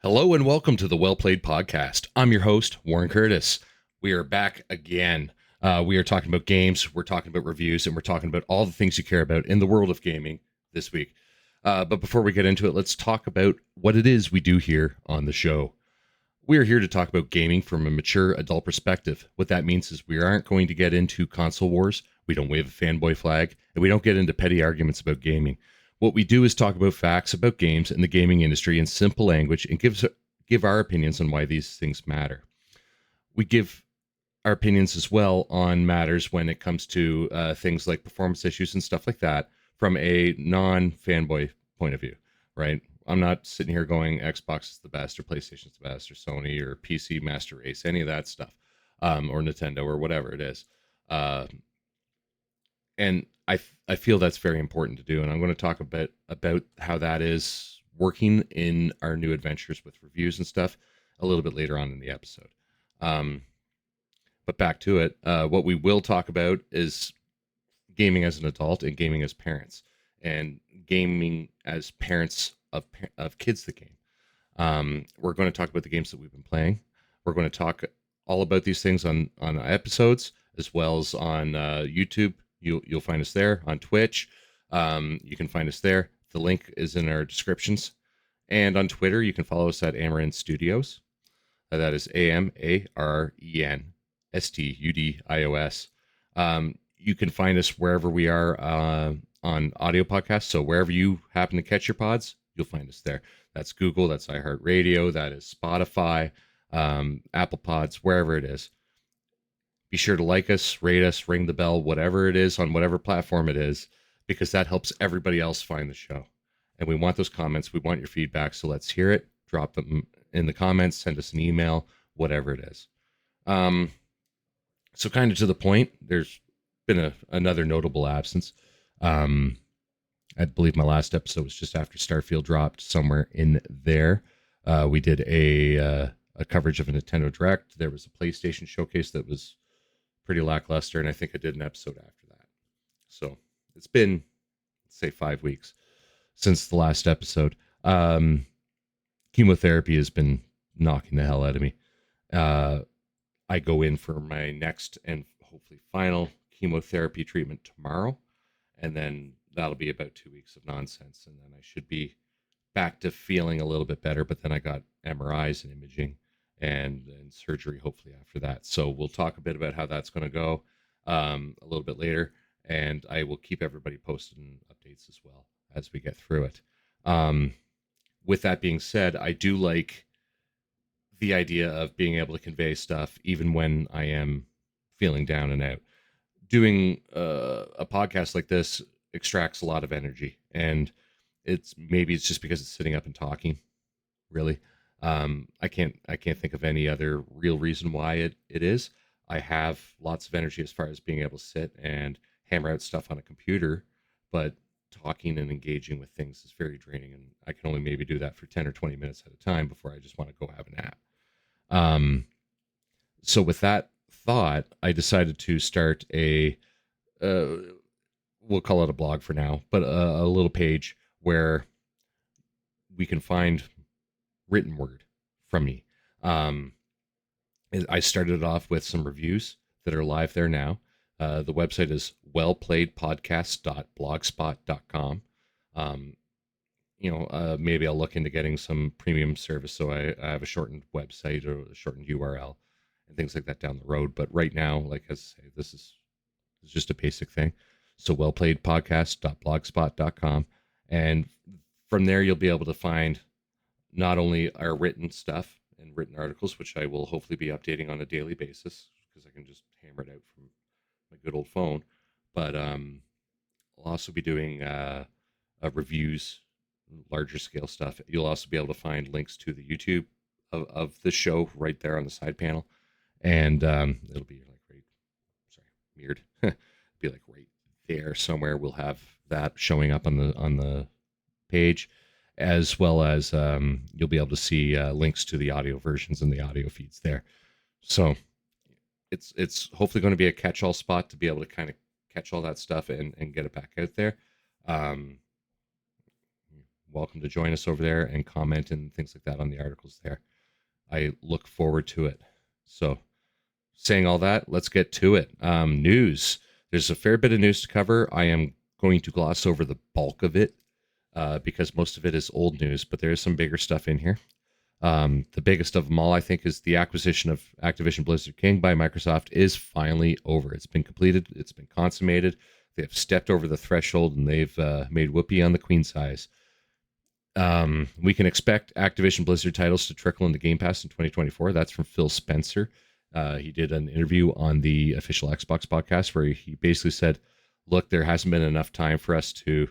Hello and welcome to the Well Played Podcast. I'm your host, Warren Curtis. We are back again. We are talking about games, we're talking about reviews, and we're talking about all the things you care about in the world of gaming this week. But before we get into it, let's talk about what it is we do here on the show. We are here to talk about gaming from a mature adult perspective. What that means is we aren't going to get into console wars, we don't wave a fanboy flag, and we don't get into petty arguments about gaming. What we do is talk about facts about games and the gaming industry in simple language and give our opinions on why these things matter. We give our opinions as well on matters when it comes to things like performance issues and stuff like that from a non-fanboy point of view, right? I'm not sitting here going Xbox is the best or PlayStation's the best or Sony or PC Master Race, any of that stuff, or Nintendo or whatever it is. And I feel that's very important to do, and I'm going to talk a bit about how that is working in our new adventures with reviews and stuff a little bit later on in the episode. But back to it, what we will talk about is gaming as an adult and gaming as parents, and gaming as parents of kids that game. We're going to talk about the games that we've been playing. We're going to talk all about these things on episodes as well as on YouTube. You'll find us there on Twitch. You can find us there. The link is in our descriptions. And on Twitter, you can follow us at Amarren Studios. That is AMAREN STUDIOS. You can find us wherever we are on audio podcasts. So wherever you happen to catch your pods, you'll find us there. That's Google, that's iHeartRadio, that is Spotify, Apple Pods, wherever it is. Be sure to like us, rate us, ring the bell, whatever it is on whatever platform it is, because that helps everybody else find the show. And we want those comments. We want your feedback. So let's hear it. Drop them in the comments. Send us an email, whatever it is. So kind of to the point, there's been another notable absence. I believe my last episode was just after Starfield dropped, somewhere in there. We did a coverage of a Nintendo Direct. There was a PlayStation showcase that was pretty lackluster, and I think I did an episode after that. So it's been, let's say, 5 weeks since the last episode. Chemotherapy has been knocking the hell out of me. I go in for my next and hopefully final chemotherapy treatment tomorrow, and then that'll be about 2 weeks of nonsense, and then I should be back to feeling a little bit better. But then I got MRIs and imaging and surgery hopefully after that. So we'll talk a bit about how that's going to go a little bit later, and I will keep everybody posted in updates as well as we get through it. With that being said, I do like the idea of being able to convey stuff even when I am feeling down and out. Doing a podcast like this extracts a lot of energy, and it's just because it's sitting up and talking, really. I can't think of any other real reason why it is. I have lots of energy as far as being able to sit and hammer out stuff on a computer, but talking and engaging with things is very draining, and I can only maybe do that for 10 or 20 minutes at a time before I just want to go have a nap. So with that thought, I decided to start we'll call it a blog for now, but a little page where we can find written word from me. I started off with some reviews that are live there now. The website is wellplayedpodcast.blogspot.com. Maybe I'll look into getting some premium service, so I have a shortened website or a shortened URL and things like that down the road. But right now, like I say, this is just a basic thing. So wellplayedpodcast.blogspot.com, and from there you'll be able to find not only our written stuff and written articles, which I will hopefully be updating on a daily basis because I can just hammer it out from my good old phone, but I'll also be doing reviews, larger scale stuff. You'll also be able to find links to the YouTube of the show right there on the side panel, and it'll be like weird. Be like right there somewhere. We'll have that showing up on the page, as well as you'll be able to see links to the audio versions and the audio feeds there. So it's hopefully going to be a catch-all spot to be able to kind of catch all that stuff and get it back out there. welcome to join us over there and comment and things like that on the articles there. I look forward to it. So, saying all that, let's get to it. News. There's a fair bit of news to cover. I am going to gloss over the bulk of it because most of it is old news, but there is some bigger stuff in here. The biggest of them all, I think, is the acquisition of Activision Blizzard King by Microsoft is finally over. It's been completed. It's been consummated. They have stepped over the threshold and they've made whoopee on the queen size. We can expect Activision Blizzard titles to trickle into Game Pass in 2024. That's from Phil Spencer. He did an interview on the official Xbox podcast where he basically said, look, there hasn't been enough time for us to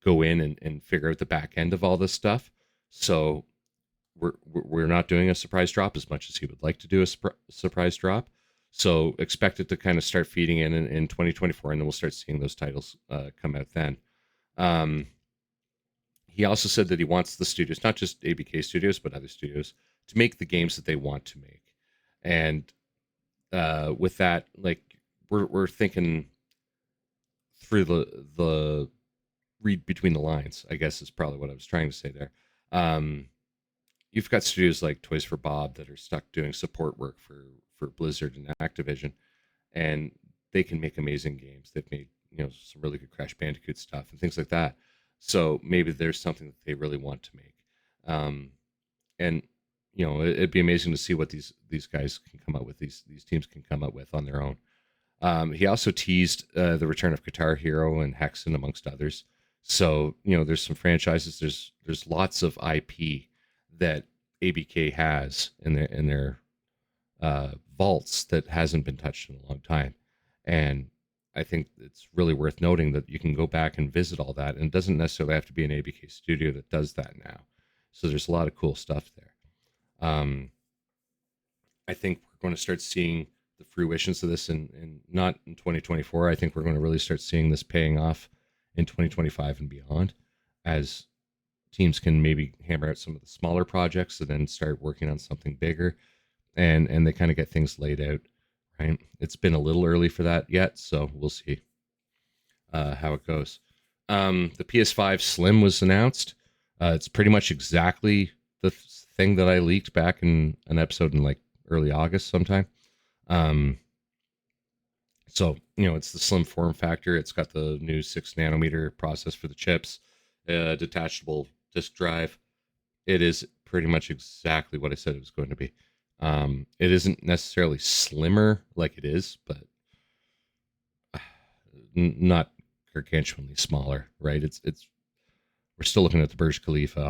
go in and figure out the back end of all this stuff. So we're not doing a surprise drop as much as he would like to do a surprise drop. So expect it to kind of start feeding in 2024, and then we'll start seeing those titles come out then. He also said that he wants the studios, not just ABK Studios, but other studios, to make the games that they want to make. And with that, like we're thinking through the read between the lines, I guess is probably what I was trying to say there. You've got studios like Toys for Bob that are stuck doing support work for Blizzard and Activision, and they can make amazing games. They've made some really good Crash Bandicoot stuff and things like that. So maybe there's something that they really want to make, and it'd be amazing to see what these guys can come up with. These teams can come up with on their own. He also teased the return of Guitar Hero and Hexen, amongst others. So there's some franchises. There's lots of IP that ABK has in their vaults that hasn't been touched in a long time, and I think it's really worth noting that you can go back and visit all that, and it doesn't necessarily have to be an ABK studio that does that now. So there's a lot of cool stuff there. I think we're going to start seeing the fruitions of this in not in 2024. I think we're going to really start seeing this paying off in 2025 and beyond, as teams can maybe hammer out some of the smaller projects and then start working on something bigger, and they kind of get things laid out, right? It's been a little early for that yet, so we'll see how it goes. The PS5 Slim was announced. It's pretty much exactly the thing that I leaked back in an episode in like early August sometime. So, it's the slim form factor. It's got the new 6 nanometer process for the chips, detachable disk drive. It is pretty much exactly what I said it was going to be. It isn't necessarily slimmer like it is, but not gargantuanly smaller, right? It's we're still looking at the Burj Khalifa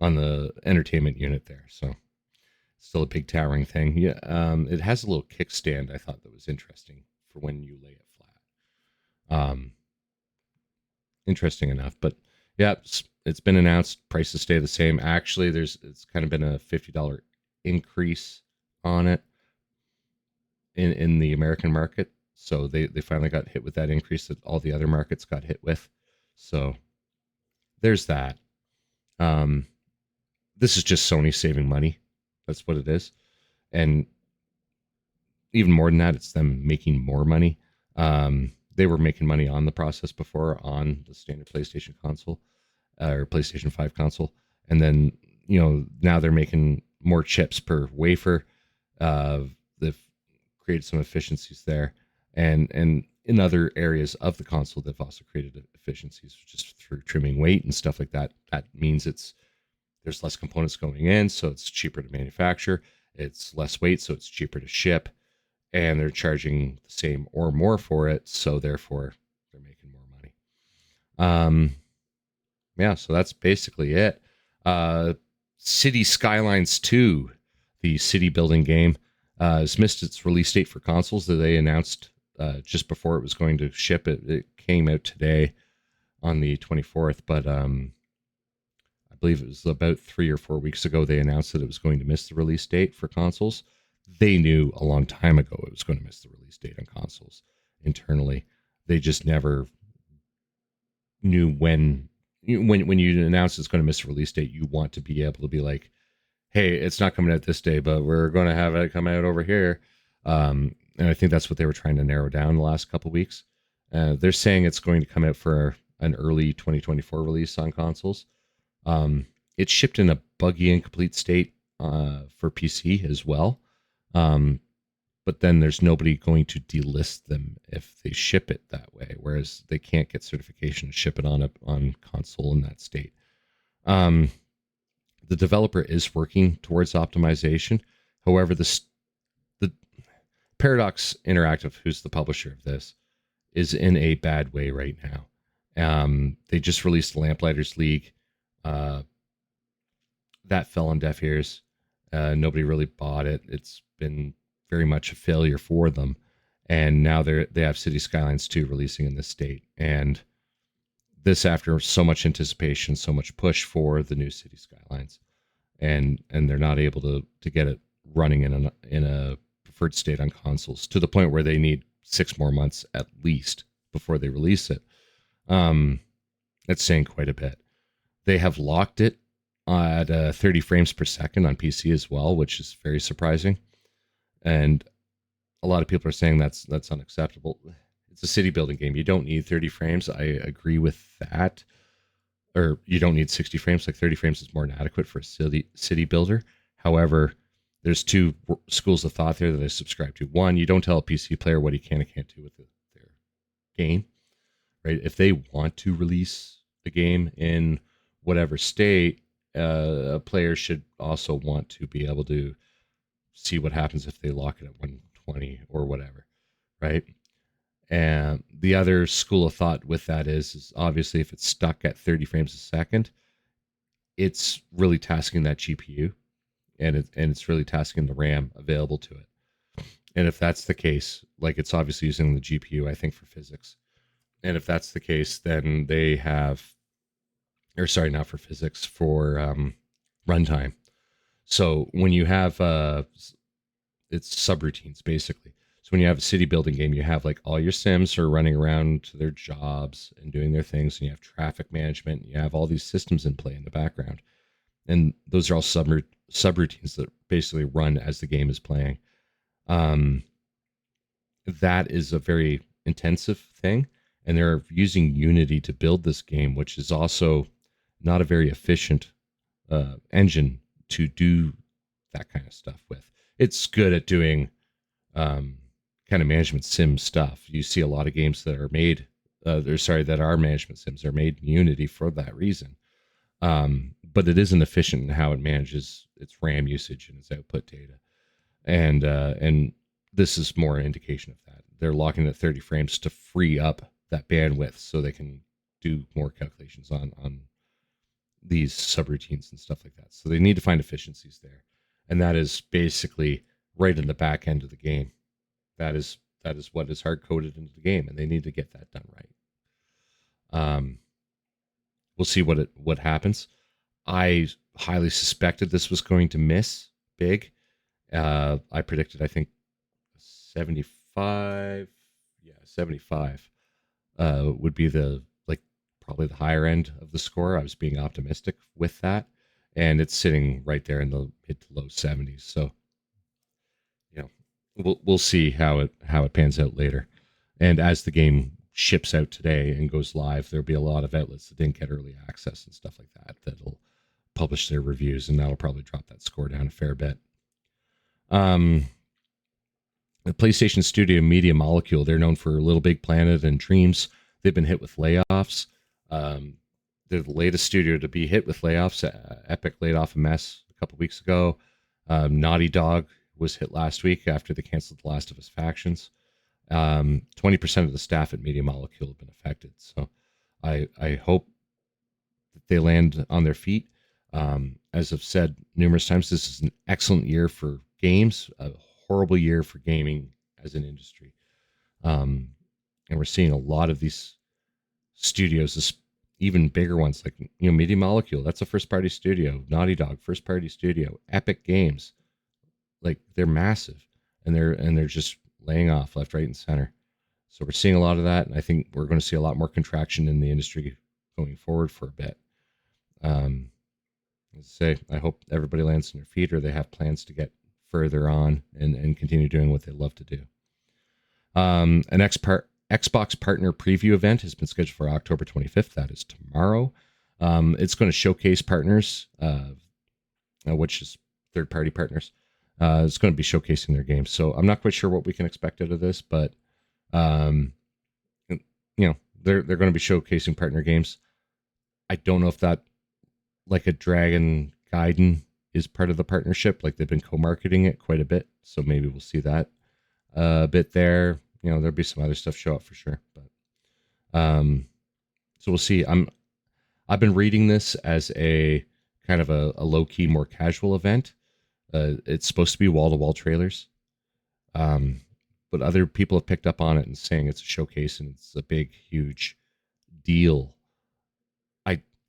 on the entertainment unit there, so still a big towering thing. Yeah, it has a little kickstand I thought that was interesting for when you lay it flat. Interesting enough, but yeah, it's been announced. Prices stay the same. Actually, it's kind of been a $50 increase on it in the American market. So they finally got hit with that increase that all the other markets got hit with. So there's that. This is just Sony saving money. That's what it is. And even more than that, it's them making more money. They were making money on the process before on the standard PlayStation console or PlayStation 5 console. And then, now they're making more chips per wafer. They've created some efficiencies there. And in other areas of the console, they've also created efficiencies just through trimming weight and stuff like that. That means there's less components going in, so it's cheaper to manufacture. It's less weight, so it's cheaper to ship. And they're charging the same or more for it, so therefore they're making more money. Yeah, so that's basically it. City Skylines 2, the city building game, has missed its release date for consoles that they announced just before it was going to ship. It came out today on the 24th, but I believe it was about 3 or 4 weeks ago they announced that it was going to miss the release date for consoles. They knew a long time ago it was going to miss the release date on consoles internally. They just never knew when you announce it's going to miss the release date, you want to be able to be like, hey, it's not coming out this day, but we're going to have it come out over here. And I think that's what they were trying to narrow down the last couple of weeks. They're saying it's going to come out for an early 2024 release on consoles. It's shipped in a buggy, incomplete state for PC as well. But then there's nobody going to delist them if they ship it that way, whereas they can't get certification to ship it on console in that state. The developer is working towards optimization. However, the Paradox Interactive, who's the publisher of this, is in a bad way right now. They just released Lamplighters League. That fell on deaf ears. Nobody really bought it. It's been very much a failure for them. And now they have City Skylines 2 releasing in this state. And this after so much anticipation, so much push for the new City Skylines. And they're not able to get it running in a preferred state on consoles, to the point where they need 6 more months at least before they release it. That's saying quite a bit. They have locked it at 30 frames per second on PC as well, which is very surprising. And a lot of people are saying that's unacceptable. It's a city building game. You don't need 30 frames. I agree with that. Or you don't need 60 frames. Like 30 frames is more than adequate for a city builder. However, there's two schools of thought there that I subscribe to. One, you don't tell a PC player what he can and can't do with their game, right? If they want to release the game in whatever state, a player should also want to be able to see what happens if they lock it at 120 or whatever, right? And the other school of thought with that is obviously if it's stuck at 30 frames a second, it's really tasking that GPU, and it's really tasking the RAM available to it. And if that's the case, like, it's obviously using the GPU, I think, for physics. And if that's the case, then they have, or sorry, not for physics, for runtime. So when you have, it's subroutines basically. So when you have a city building game, you have like all your sims are running around to their jobs and doing their things, and you have traffic management, and you have all these systems in play in the background. And those are all subroutines that basically run as the game is playing. That is a very intensive thing. And they're using Unity to build this game, which is also not a very efficient engine to do that kind of stuff with. It's good at doing kind of management sim stuff. You see a lot of games that are made, that are management sims are made in Unity for that reason. But it isn't efficient in how it manages its RAM usage and its output data. And this is more an indication of that. They're locking it at 30 frames to free up that bandwidth so they can do more calculations on these subroutines and stuff like that. So they need to find efficiencies there. And that is basically right in the back end of the game. That is what is hard coded into the game, and they need to get that done right. We'll see what happens. I highly suspected this was going to miss big. I predicted, I think, 75. Yeah, 75 would be probably the higher end of the score. I was being optimistic with that, and it's sitting right there in the mid to low 70s. So, we'll see how it pans out later. And as the game ships out today and goes live, there'll be a lot of outlets that didn't get early access and stuff like that that'll publish their reviews, and that'll probably drop that score down a fair bit. The PlayStation Studio Media Molecule, they're known for Little Big Planet and Dreams. They've been hit with layoffs. They're the latest studio to be hit with layoffs. Epic laid off a mess a couple weeks ago. Naughty Dog was hit last week after they canceled The Last of Us Factions. 20% of the staff at Media Molecule have been affected. So I hope that they land on their feet. As I've said numerous times, this is an excellent year for games, a horrible year for gaming as an industry. And we're seeing a lot of these studios, even bigger ones, like, Media Molecule, that's a first-party studio. Naughty Dog, first-party studio. Epic Games, like, they're massive, and they're just laying off left, right, and center. So we're seeing a lot of that, and I think we're going to see a lot more contraction in the industry going forward for a bit. As I say, I hope everybody lands on their feet, or they have plans to get further on and continue doing what they love to do. An Xbox Partner Preview event has been scheduled for October 25th. That is tomorrow. It's going to showcase partners, which is third-party partners. It's going to be showcasing their games. So I'm not quite sure what we can expect out of this, but they're going to be showcasing partner games. I don't know if that, like a Dragon Gaiden, is part of the partnership. Like, they've been co-marketing it quite a bit, so maybe we'll see that a bit there. There'll be some other stuff show up for sure, but so we'll see. I've been reading this as a kind of a low-key, more casual event. It's supposed to be wall-to-wall trailers, but other people have picked up on it and saying it's a showcase and it's a big, huge deal.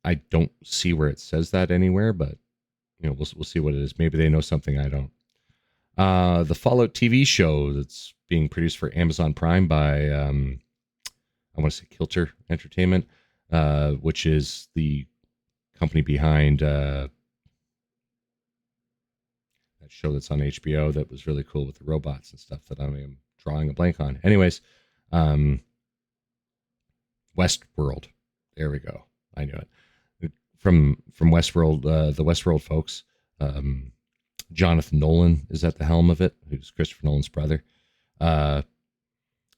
I don't see where it says that anywhere, but we'll see what it is. Maybe they know something I don't. The Fallout TV show that's being produced for Amazon Prime by I want to say Kilter Entertainment, which is the company behind that show that's on HBO that was really cool with the robots and stuff that I am drawing a blank on. Anyways, Westworld. There we go. I knew it. From Westworld, the Westworld folks. Jonathan Nolan is at the helm of it, who's Christopher Nolan's brother.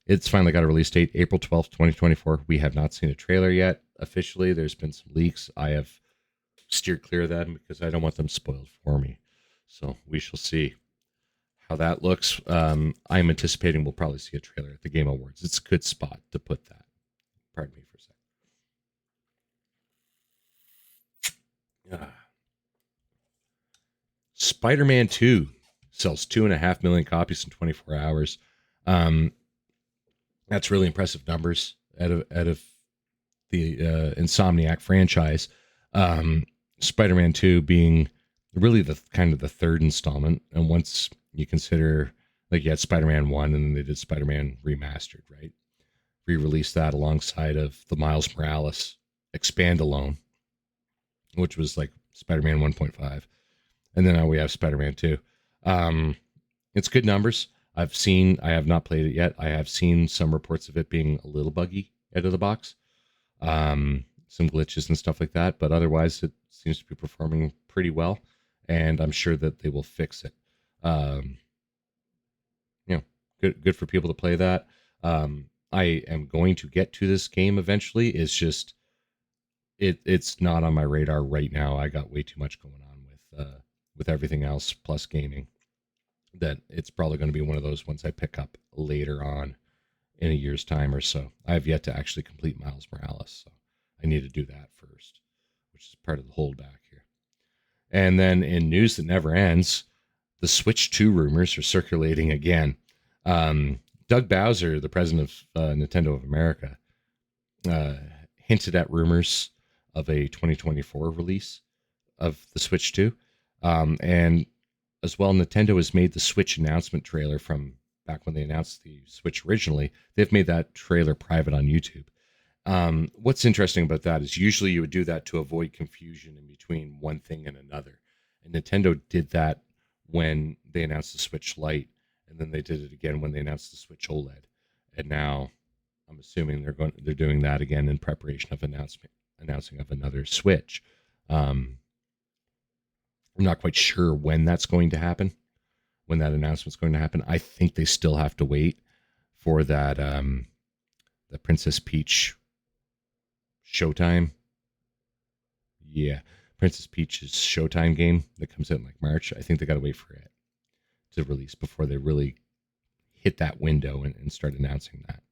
It's finally got a release date, April 12th, 2024. We have not seen a trailer yet officially. There's been some leaks. I have steered clear of that because I don't want them spoiled for me. So we shall see how that looks. I'm anticipating we'll probably see a trailer at the Game Awards. It's a good spot to put that. Pardon me for a second. Spider-Man 2 sells 2.5 million copies in 24 hours. That's really impressive numbers out of the Insomniac franchise. Spider-Man 2 being really the kind of the third installment, and once you consider, like, you had Spider-Man 1 and then they did Spider-Man Remastered, right? Re-released that alongside of the Miles Morales Expand-Alone, which was like Spider-Man 1.5. And then now we have Spider-Man 2. It's good numbers. I have not played it yet. I have seen some reports of it being a little buggy out of the box. Some glitches and stuff like that. But otherwise, it seems to be performing pretty well. And I'm sure that they will fix it. Good for people to play that. I am going to get to this game eventually. It's just, it's not on my radar right now. I got way too much going on with everything else plus gaming, that it's probably going to be one of those ones I pick up later on in a year's time or so. I have yet to actually complete Miles Morales, so I need to do that first, which is part of the holdback here. And then in news that never ends, the Switch 2 rumors are circulating again. Doug Bowser, the president of Nintendo of America, hinted at rumors of a 2024 release of the Switch 2. And as well, Nintendo has made the Switch announcement trailer from back when they announced the Switch originally. They've made that trailer private on YouTube. What's interesting about that is usually you would do that to avoid confusion in between one thing and another. And Nintendo did that when they announced the Switch Lite, and then they did it again when they announced the Switch OLED. And now I'm assuming they're doing that again in preparation of announcing of another Switch. I'm not quite sure when that's going to happen, when that announcement's going to happen. I think they still have to wait for that the Princess Peach Showtime. Yeah, Princess Peach's Showtime game that comes out in like March. I think they got to wait for it to release before they really hit that window and start announcing that.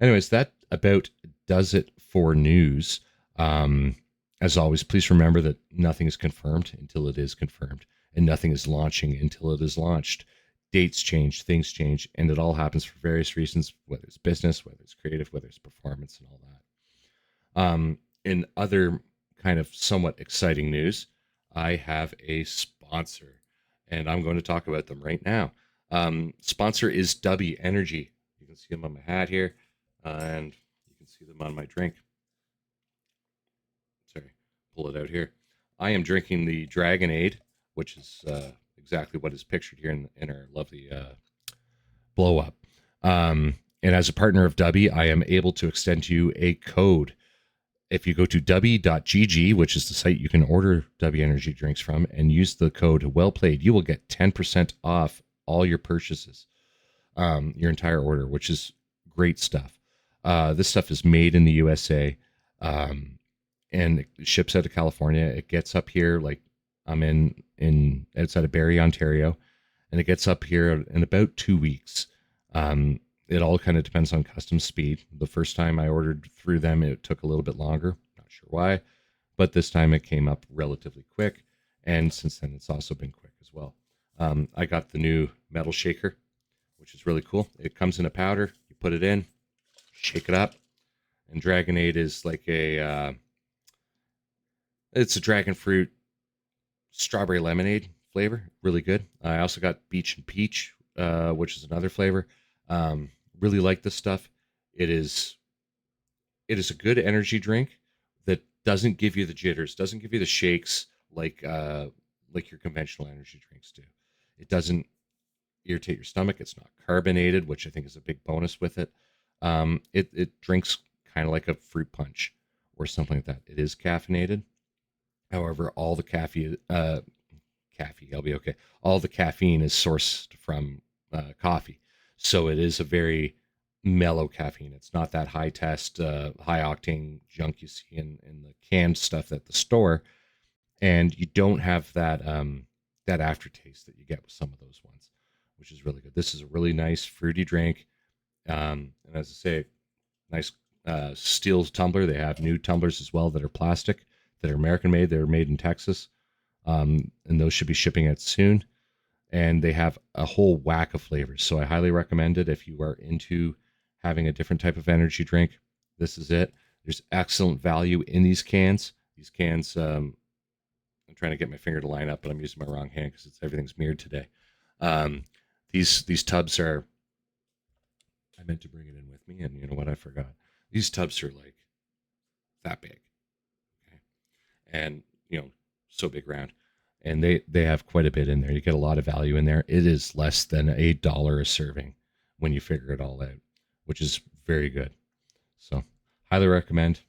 Anyways, that about does it for news. As always, please remember that nothing is confirmed until it is confirmed, and nothing is launching until it is launched. Dates change, things change, and it all happens for various reasons, whether it's business, whether it's creative, whether it's performance, and all that. In other kind of somewhat exciting news, I have a sponsor, and I'm going to talk about them right now. Sponsor is W Energy. You can see them on my hat here, and you can see them on my drink. Sorry, pull it out here. I am drinking the Dragonade, which is exactly what is pictured here in our lovely blow up. And as a partner of Dubby, I am able to extend to you a code. If you go to dubby.gg, which is the site you can order Dubby energy drinks from, and use the code well played, you will get 10% off all your purchases, your entire order, which is great stuff. This stuff is made in the USA, and it ships out of California. It gets up here, like I'm in outside of Barrie, Ontario, and it gets up here in about 2 weeks. It all kind of depends on custom speed. The first time I ordered through them, it took a little bit longer. Not sure why, but this time it came up relatively quick. And since then, it's also been quick as well. I got the new metal shaker, which is really cool. It comes in a powder. You put it in, shake it up, and Dragonade is like it's a dragon fruit strawberry lemonade flavor. Really good. I also got beach and peach, which is another flavor. Really like this stuff. It is a good energy drink that doesn't give you the jitters, doesn't give you the shakes like your conventional energy drinks do. It doesn't irritate your stomach. It's not carbonated, which I think is a big bonus with it. It drinks kind of like a fruit punch or something like that. It is caffeinated. However, all the I'll be okay. All the caffeine is sourced from coffee, so it is a very mellow caffeine. It's not that high test, high octane junk you see in the canned stuff at the store, and you don't have that aftertaste that you get with some of those ones, which is really good. This is a really nice fruity drink, and as I say, nice steel tumbler. They have new tumblers as well that are plastic, that are American made. They're made in Texas, and those should be shipping out soon. And they have a whole whack of flavors. So I highly recommend it if you are into having a different type of energy drink. This is it. There's excellent value in these cans. These cans, I'm trying to get my finger to line up, but I'm using my wrong hand because everything's mirrored today. These tubs are. I meant to bring it in with me, and you know what? I forgot. These tubs are like that big, okay, and so big round, and they have quite a bit in there. You get a lot of value in there. It is less than $1 a serving when you figure it all out, which is very good. So highly recommend.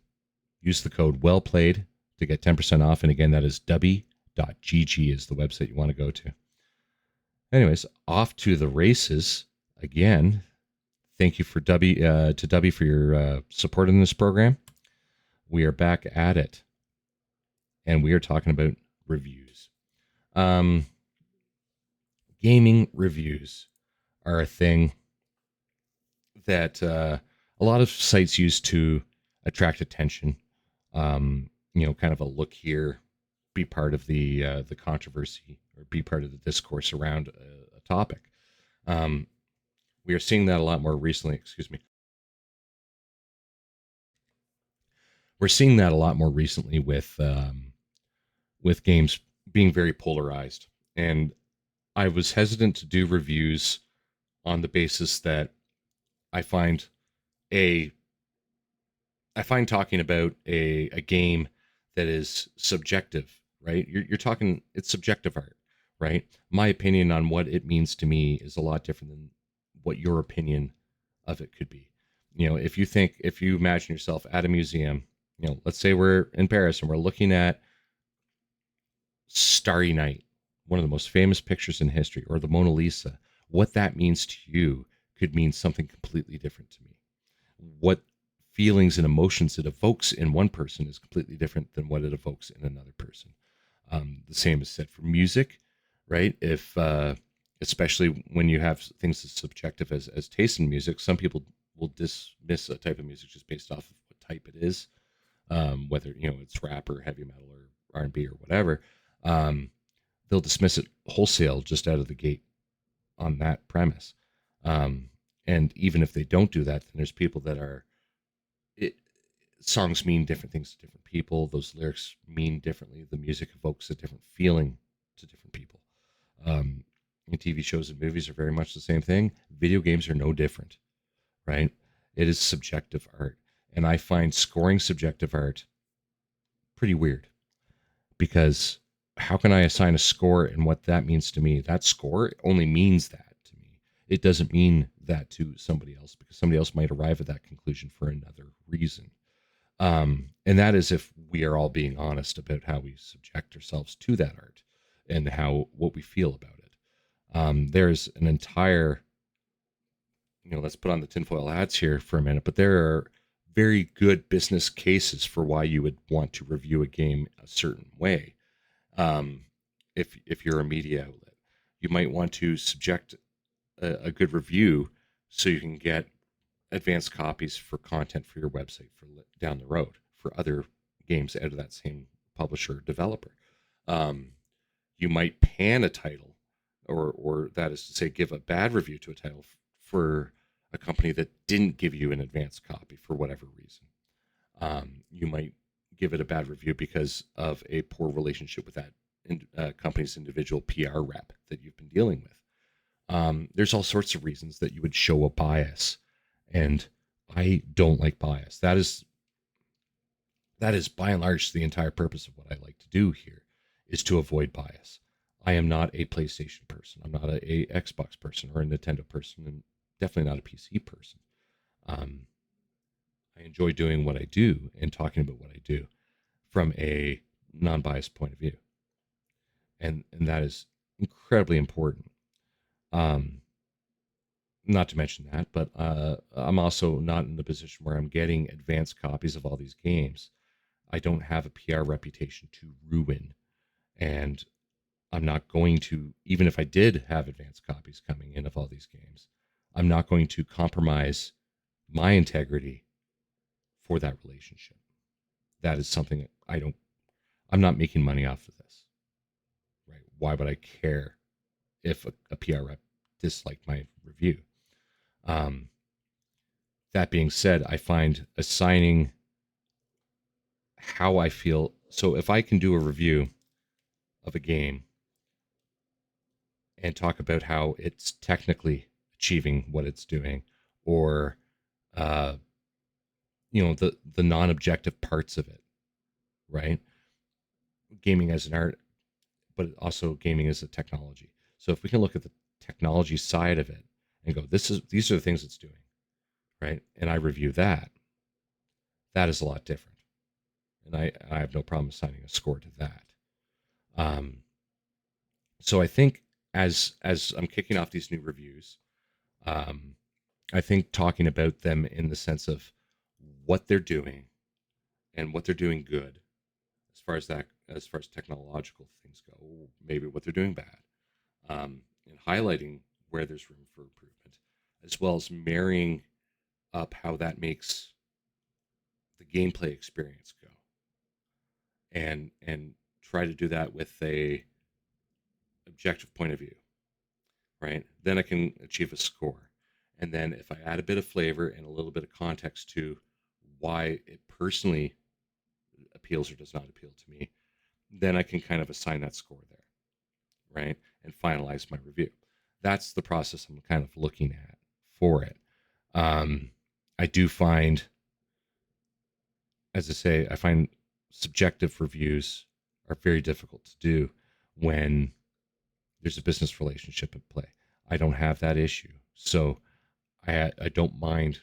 Use the code well played to get 10% off. And again, that is dubby.gg is the website you want to go to. Anyways, off to the races again. Thank you for Dubby for your support in this program. We are back at it, and we are talking about reviews. Gaming reviews are a thing that a lot of sites use to attract attention. Kind of a look here, be part of the controversy or be part of the discourse around a topic. We are seeing that a lot more recently. Excuse me. We're seeing that a lot more recently with games being very polarized, and I was hesitant to do reviews on the basis that I find talking about a game that is subjective, right? You're talking, it's subjective art, right? My opinion on what it means to me is a lot different than what your opinion of it could be. If you imagine yourself at a museum, let's say we're in Paris and we're looking at Starry Night, one of the most famous pictures in history, or the Mona Lisa, what that means to you could mean something completely different to me. What feelings and emotions it evokes in one person is completely different than what it evokes in another person. The same is said for music, right? If especially when you have things as subjective as taste in music, some people will dismiss a type of music just based off of what type it is, whether it's rap or heavy metal or R&B or whatever. They'll dismiss it wholesale just out of the gate on that premise. And even if they don't do that, then there's people that songs mean different things to different people. Those lyrics mean differently. The music evokes a different feeling to different people. And TV shows and movies are very much the same thing. Video games are no different, right? It is subjective art. And I find scoring subjective art pretty weird, because how can I assign a score and what that means to me? That score only means that to me. it doesn't mean that to somebody else, because somebody else might arrive at that conclusion for another reason. And that is if we are all being honest about how we subject ourselves to that art and how what we feel about it. There's an entire, let's put on the tinfoil hats here for a minute, but there are very good business cases for why you would want to review a game a certain way. Um, if you're a media outlet, you might want to subject a good review so you can get advanced copies for content for your website for down the road for other games out of that same publisher or developer. Um, you might pan a title, or that is to say, give a bad review to a title for a company that didn't give you an advanced copy for whatever reason. You might give it a bad review because of a poor relationship with that company's individual PR rep that you've been dealing with. There's all sorts of reasons that you would show a bias, and I don't like bias. That is by and large the entire purpose of what I like to do here, is to avoid bias. I am not a PlayStation person. I'm not a Xbox person or a Nintendo person, and definitely not a PC person. I enjoy doing what I do and talking about what I do from a non-biased point of view, and that is incredibly important. Not to mention that, but I'm also not in the position where I'm getting advanced copies of all these games. I don't have a PR reputation to ruin, and I'm not going to, even if I did have advanced copies coming in of all these games, I'm not going to compromise my integrity for that relationship. That is something that I'm not making money off of this, right? Why would I care if a PR rep disliked my review? That being said, I find assigning how I feel. So if I can do a review of a game and talk about how it's technically achieving what it's doing, or uh, the non-objective parts of it, right? Gaming as an art, but also gaming as a technology. So if we can look at the technology side of it and go, these are the things it's doing, right? And I review that. That is a lot different, and I have no problem assigning a score to that. Um, so I think as I'm kicking off these new reviews, um, I think talking about them in the sense of what they're doing and what they're doing good, as far as technological things go, maybe what they're doing bad, and highlighting where there's room for improvement, as well as marrying up how that makes the gameplay experience go, and try to do that with a objective point of view, right? Then I can achieve a score. And then if I add a bit of flavor and a little bit of context to why it personally appeals or does not appeal to me, then I can kind of assign that score there, right? And finalize my review. That's the process I'm kind of looking at for it. I do find, as I say, I find subjective reviews are very difficult to do when there's a business relationship at play. I don't have that issue. So I don't mind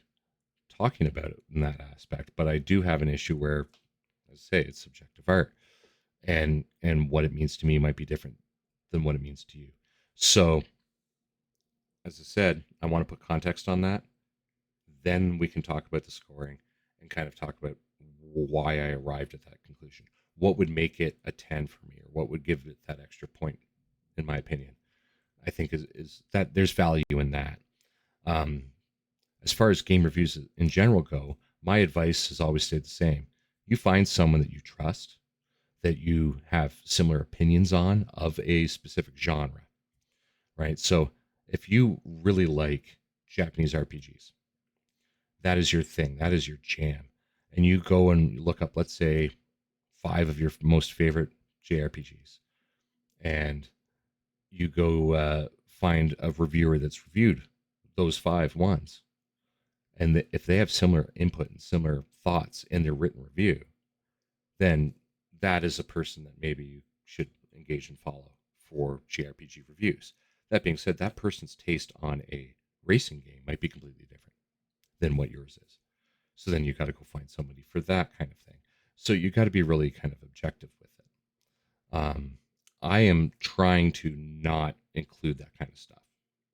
talking about it in that aspect, but I do have an issue where, as I say, it's subjective art, and what it means to me might be different than what it means to you. So, as I said, I want to put context on that. Then we can talk about the scoring and kind of talk about why I arrived at that conclusion. What would make it a 10 for me, or what would give it that extra point, in my opinion? I think is that there's value in that. Um, as far as game reviews in general go, my advice has always stayed the same. You find someone that you trust, that you have similar opinions on of a specific genre, right? So if you really like Japanese RPGs, that is your thing, that is your jam. And you go and look up, let's say, 5 of your most favorite JRPGs, and you go find a reviewer that's reviewed those 5 ones. And if they have similar input and similar thoughts in their written review, then that is a person that maybe you should engage and follow for JRPG reviews. That being said, that person's taste on a racing game might be completely different than what yours is. So then you got to go find somebody for that kind of thing. So you got to be really kind of objective with it. I am trying to not include that kind of stuff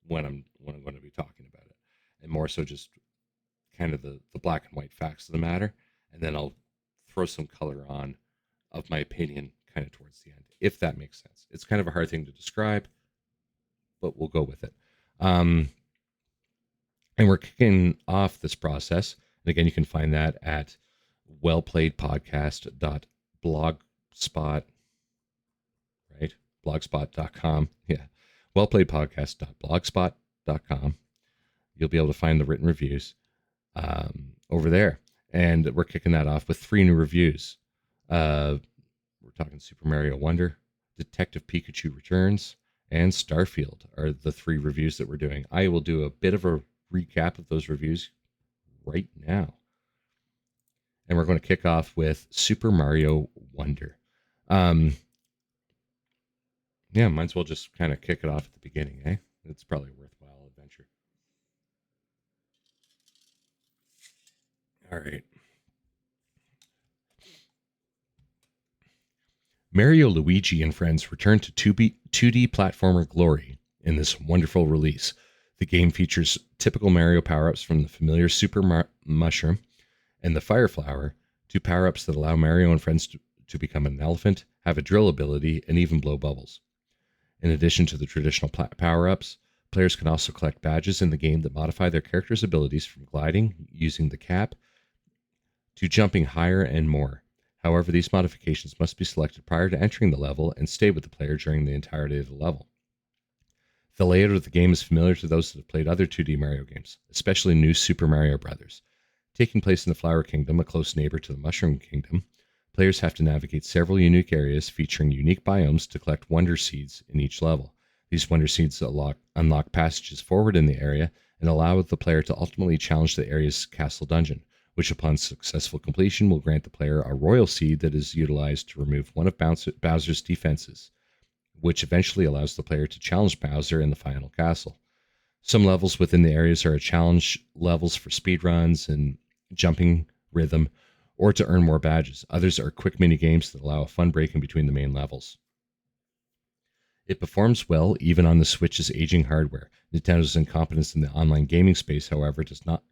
when I'm going to be talking about it, and more so just kind of the black and white facts of the matter, and then I'll throw some color on of my opinion kind of towards the end, if that makes sense. It's kind of a hard thing to describe, but we'll go with it. Um, and we're kicking off this process. And again, you can find that at wellplayedpodcast.blogspot, right? Blogspot.com. Yeah. Wellplayedpodcast.blogspot.com. You'll be able to find the written reviews over there. And we're kicking that off with 3 new reviews. We're talking Super Mario Wonder, Detective Pikachu Returns, and Starfield are the 3 reviews that we're doing. I will do a bit of a recap of those reviews right now. And we're going to kick off with Super Mario Wonder. Yeah, might as well just kind of kick it off at the beginning, eh? It's probably a worthwhile adventure. All right. Mario, Luigi, and friends return to 2D platformer glory in this wonderful release. The game features typical Mario power-ups from the familiar Super Mushroom and the Fire Flower to power-ups that allow Mario and friends to become an elephant, have a drill ability, and even blow bubbles. In addition to the traditional power-ups, players can also collect badges in the game that modify their character's abilities from gliding, using the cap, to jumping higher and more. However, these modifications must be selected prior to entering the level and stay with the player during the entirety of the level. The layout of the game is familiar to those that have played other 2D Mario games, especially New Super Mario Bros. Taking place in the Flower Kingdom, a close neighbor to the Mushroom Kingdom, players have to navigate several unique areas featuring unique biomes to collect Wonder Seeds in each level. These Wonder Seeds unlock passages forward in the area and allow the player to ultimately challenge the area's castle dungeon, which upon successful completion will grant the player a royal seed that is utilized to remove one of Bowser's defenses, which eventually allows the player to challenge Bowser in the final castle. Some levels within the areas are challenge levels for speedruns and jumping rhythm, or to earn more badges. Others are quick mini games that allow a fun break in between the main levels. It performs well even on the Switch's aging hardware. Nintendo's incompetence in the online gaming space, however,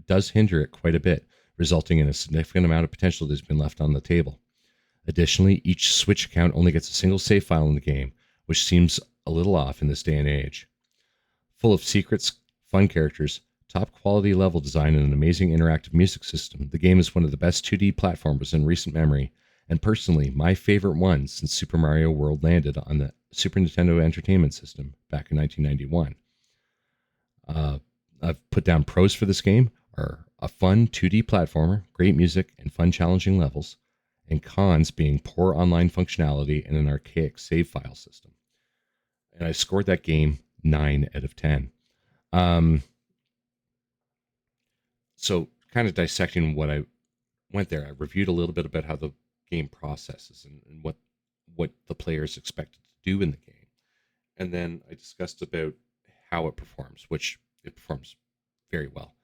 does hinder it quite a bit, resulting in a significant amount of potential that has been left on the table. Additionally, each Switch account only gets a single save file in the game, which seems a little off in this day and age. Full of secrets, fun characters, top quality level design, and an amazing interactive music system, the game is one of the best 2D platformers in recent memory, and personally, my favorite one since Super Mario World landed on the Super Nintendo Entertainment System back in 1991. I've put down pros for this game are a fun 2D platformer, great music, and fun challenging levels, and cons being poor online functionality and an archaic save file system. And I scored that game 9 out of 10. So kind of dissecting what I went there, I reviewed a little bit about how the game processes and what the players expected to do in the game. And then I discussed about how it performs, which it performs very well.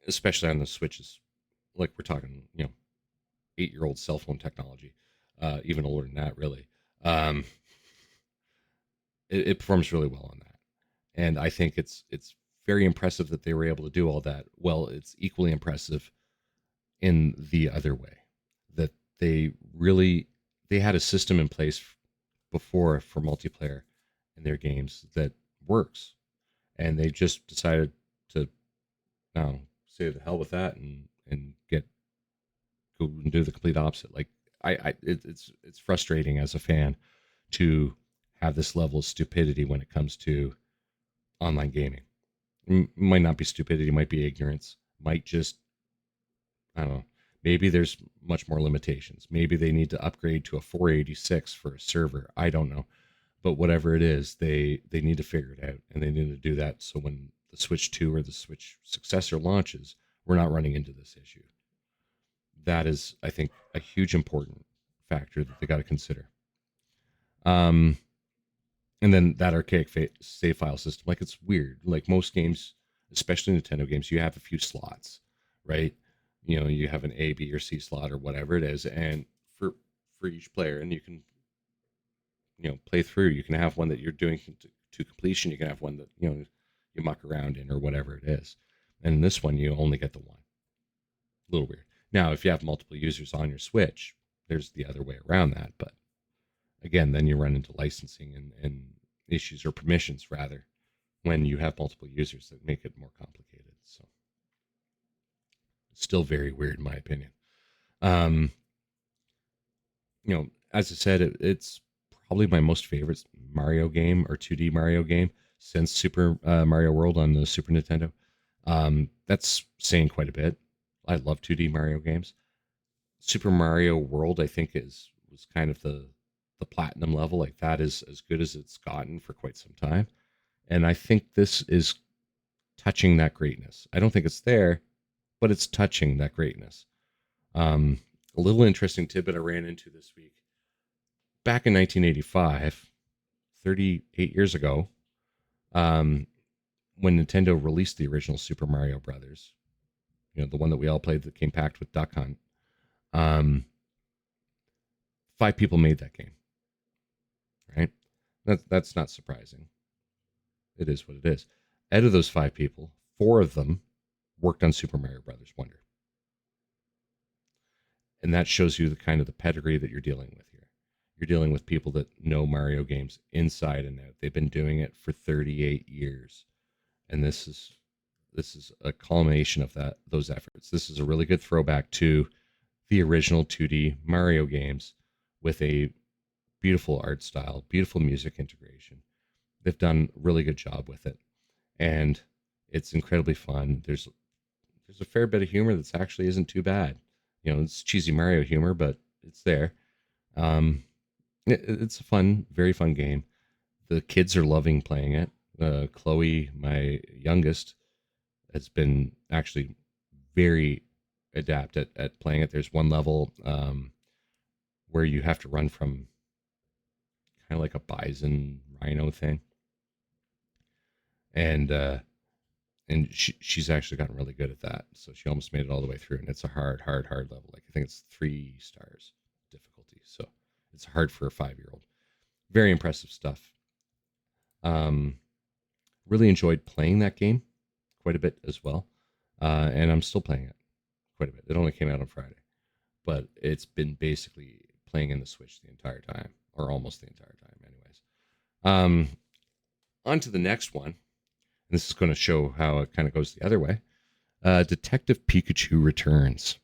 Especially on the Switches, like we're talking, 8-year-old cell phone technology, even older than that, really. It performs really well on that, and I think it's very impressive that they were able to do all that. Well, it's equally impressive in the other way, that they had a system in place before for multiplayer in their games that works, and they just decided to say the hell with that and go and do the complete opposite. Like it's frustrating as a fan to have this level of stupidity when it comes to online gaming. Might not be stupidity, might be ignorance, might just, I don't know. Maybe there's much more limitations. Maybe they need to upgrade to a 486 for a server. I don't know. But whatever it is, they need to figure it out, and they need to do that so when the Switch 2 or the Switch successor launches, we're not running into this issue. That is, I think, a huge important factor that they got to consider. And then that archaic save file system, like it's weird. Like most games, especially Nintendo games, you have a few slots, right? You have an A, B, or C slot or whatever it is, and for each player, and you can play through. You can have one that you're doing to completion. You can have one that you muck around in or whatever it is. And in this one, you only get the one. A little weird. Now, if you have multiple users on your Switch, there's the other way around that. But again, then you run into licensing and issues or permissions rather when you have multiple users that make it more complicated. So it's still very weird in my opinion. Um, as I said, it's probably my most favorite Mario game or 2D Mario game since Super Mario World on the Super Nintendo. That's saying quite a bit. I love 2D Mario games. Super Mario World, I think, was kind of the platinum level. Like that is as good as it's gotten for quite some time. And I think this is touching that greatness. I don't think it's there, but it's touching that greatness. A little interesting tidbit I ran into this week. Back in 1985, 38 years ago, um, when Nintendo released the original Super Mario Brothers, the one that we all played that came packed with Duck Hunt, um, 5 people made that game. Right? That's not surprising. It is what it is. Out of those 5 people, 4 of them worked on Super Mario Brothers Wonder. And that shows you the pedigree that you're dealing with here. You're dealing with people that know Mario games inside and out. They've been doing it for 38 years. And this is a culmination of those efforts. This is a really good throwback to the original 2D Mario games with a beautiful art style, beautiful music integration. They've done a really good job with it. And it's incredibly fun. There's a fair bit of humor that's actually isn't too bad. It's cheesy Mario humor, but it's there. It's a fun, very fun game. The kids are loving playing it. Chloe, my youngest, has been actually very adept at playing it. There's one level where you have to run from kind of like a bison rhino thing, and she's actually gotten really good at that. So she almost made it all the way through, and it's a hard level. Like I think it's 3 stars difficulty, so it's hard for a 5-year-old. Very impressive stuff. Really enjoyed playing that game quite a bit as well, and I'm still playing it quite a bit. It only came out on Friday, but it's been basically playing in the Switch the entire time, or almost the entire time, anyways. On to the next one. And this is going to show how it kind of goes the other way. Detective Pikachu returns.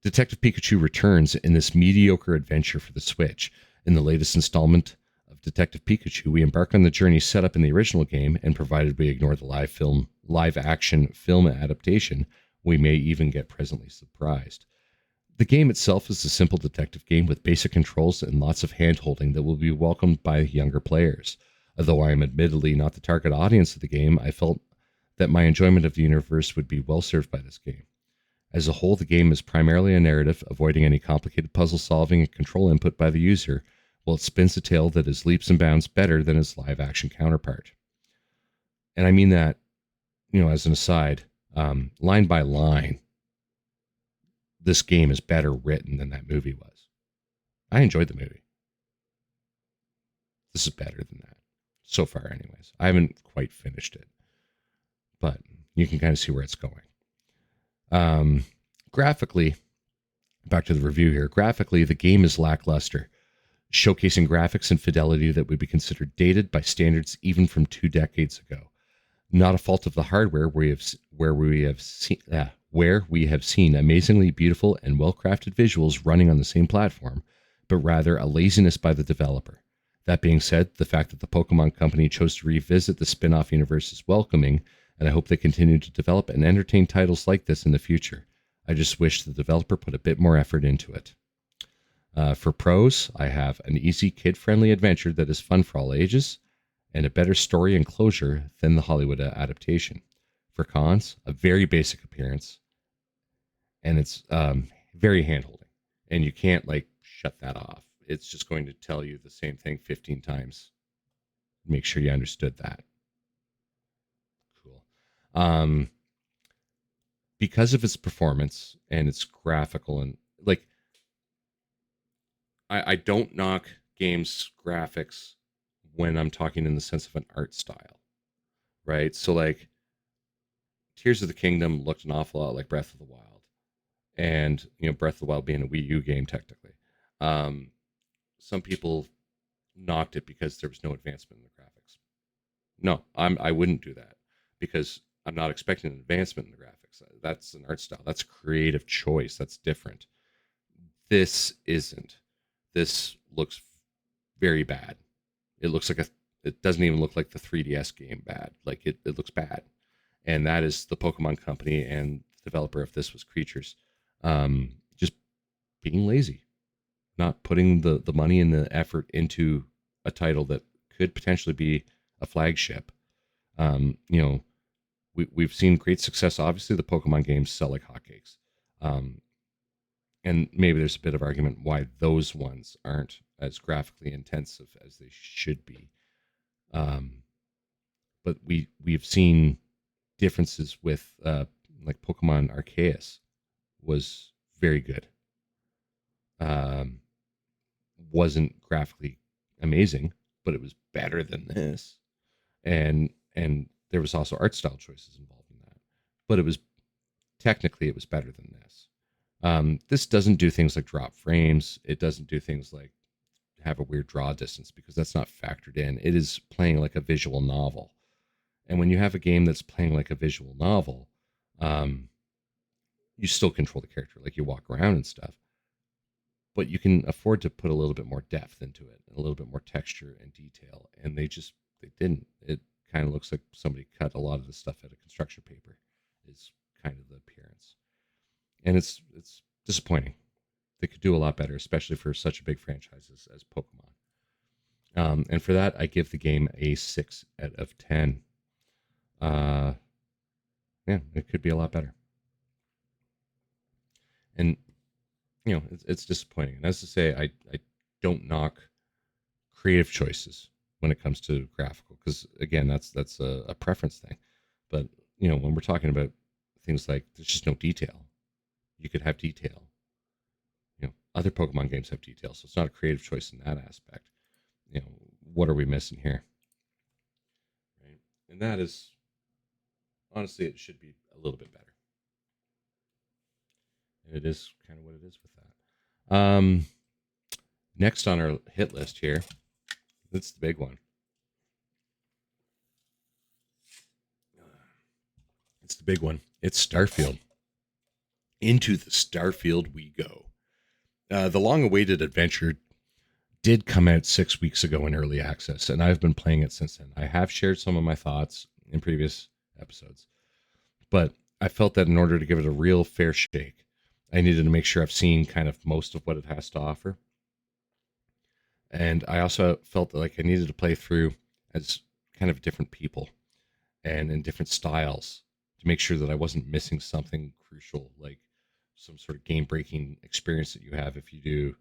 Detective Pikachu returns in this mediocre adventure for the Switch. In the latest installment of Detective Pikachu, we embark on the journey set up in the original game, and provided we ignore the live action film adaptation, we may even get pleasantly surprised. The game itself is a simple detective game with basic controls and lots of hand-holding that will be welcomed by younger players. Although I am admittedly not the target audience of the game, I felt that my enjoyment of the universe would be well served by this game. As a whole, the game is primarily a narrative, avoiding any complicated puzzle solving and control input by the user, while it spins a tale that is leaps and bounds better than its live action counterpart. And I mean that, as an aside, line by line, this game is better written than that movie was. I enjoyed the movie. This is better than that. So far, anyways. I haven't quite finished it, but you can kind of see where it's going. Graphically, back to the review here. Graphically, the game is lackluster, showcasing graphics and fidelity that would be considered dated by standards even from 2 decades ago. Not a fault of the hardware, where we have seen amazingly beautiful and well-crafted visuals running on the same platform, but rather a laziness by the developer. That being said, the fact that the Pokemon Company chose to revisit the spin-off universe is welcoming, and I hope they continue to develop and entertain titles like this in the future. I just wish the developer put a bit more effort into it. For pros, I have an easy, kid-friendly adventure that is fun for all ages, and a better story and closure than the Hollywood adaptation. For cons, a very basic appearance, and it's very hand-holding, and you can't shut that off. It's just going to tell you the same thing 15 times make sure you understood that. Cool. Um, because of its performance and its graphical and like, I don't knock games graphics when I'm talking in the sense of an art style, right? So like Tears of the Kingdom looked an awful lot like Breath of the Wild, and Breath of the Wild being a Wii U game technically. Um, some people knocked it because there was no advancement in the graphics. No, I wouldn't do that because I'm not expecting an advancement in the graphics. That's an art style. That's a creative choice. That's different. This isn't. This looks very bad. It looks like a. It doesn't even look like the 3DS game bad. Like it looks bad, and that is the Pokemon Company, and the developer of this was Creatures, just being lazy, not putting the money and the effort into a title that could potentially be a flagship. You know, we've seen great success. Obviously, the Pokemon games sell like hotcakes, um, and maybe there's a bit of argument why those ones aren't as graphically intensive as they should be. Um, but we've seen differences with like Pokemon Arceus was very good. Um, wasn't graphically amazing, but it was better than this. And there was also art style choices involved in that, but it was better than this. This doesn't do things like drop frames. It doesn't do things like have a weird draw distance because that's not factored in. It is playing like a visual novel. And when you have a game that's playing like a visual novel, um, you still control the character, like you walk around and stuff, but you can afford to put a little bit more depth into it, a little bit more texture and detail. And they didn't. It kind of looks like somebody cut a lot of the stuff out of construction paper, is kind of the appearance. And it's disappointing. They could do a lot better, especially for such a big franchise as Pokemon. And for that, I give the game a 6 out of 10. Uh, yeah, it could be a lot better. And it's disappointing. And as to say, I don't knock creative choices when it comes to graphical, because again, that's a preference thing. But when we're talking about things like there's just no detail, you could have detail. Other Pokemon games have detail, so it's not a creative choice in that aspect. What are we missing here? Right, and that is honestly, it should be a little bit better, and it is kind of what it is with that. Next on our hit list here, that's the big one. It's the big one. It's Starfield. Into the Starfield we go. The long-awaited adventure did come out 6 weeks ago in early access, and I've been playing it since then. I have shared some of my thoughts in previous episodes, but I felt that in order to give it a real fair shake, I needed to make sure I've seen kind of most of what it has to offer. And I also felt that like I needed to play through as kind of different people and in different styles to make sure that I wasn't missing something crucial, like some sort of game breaking experience that you have if you do,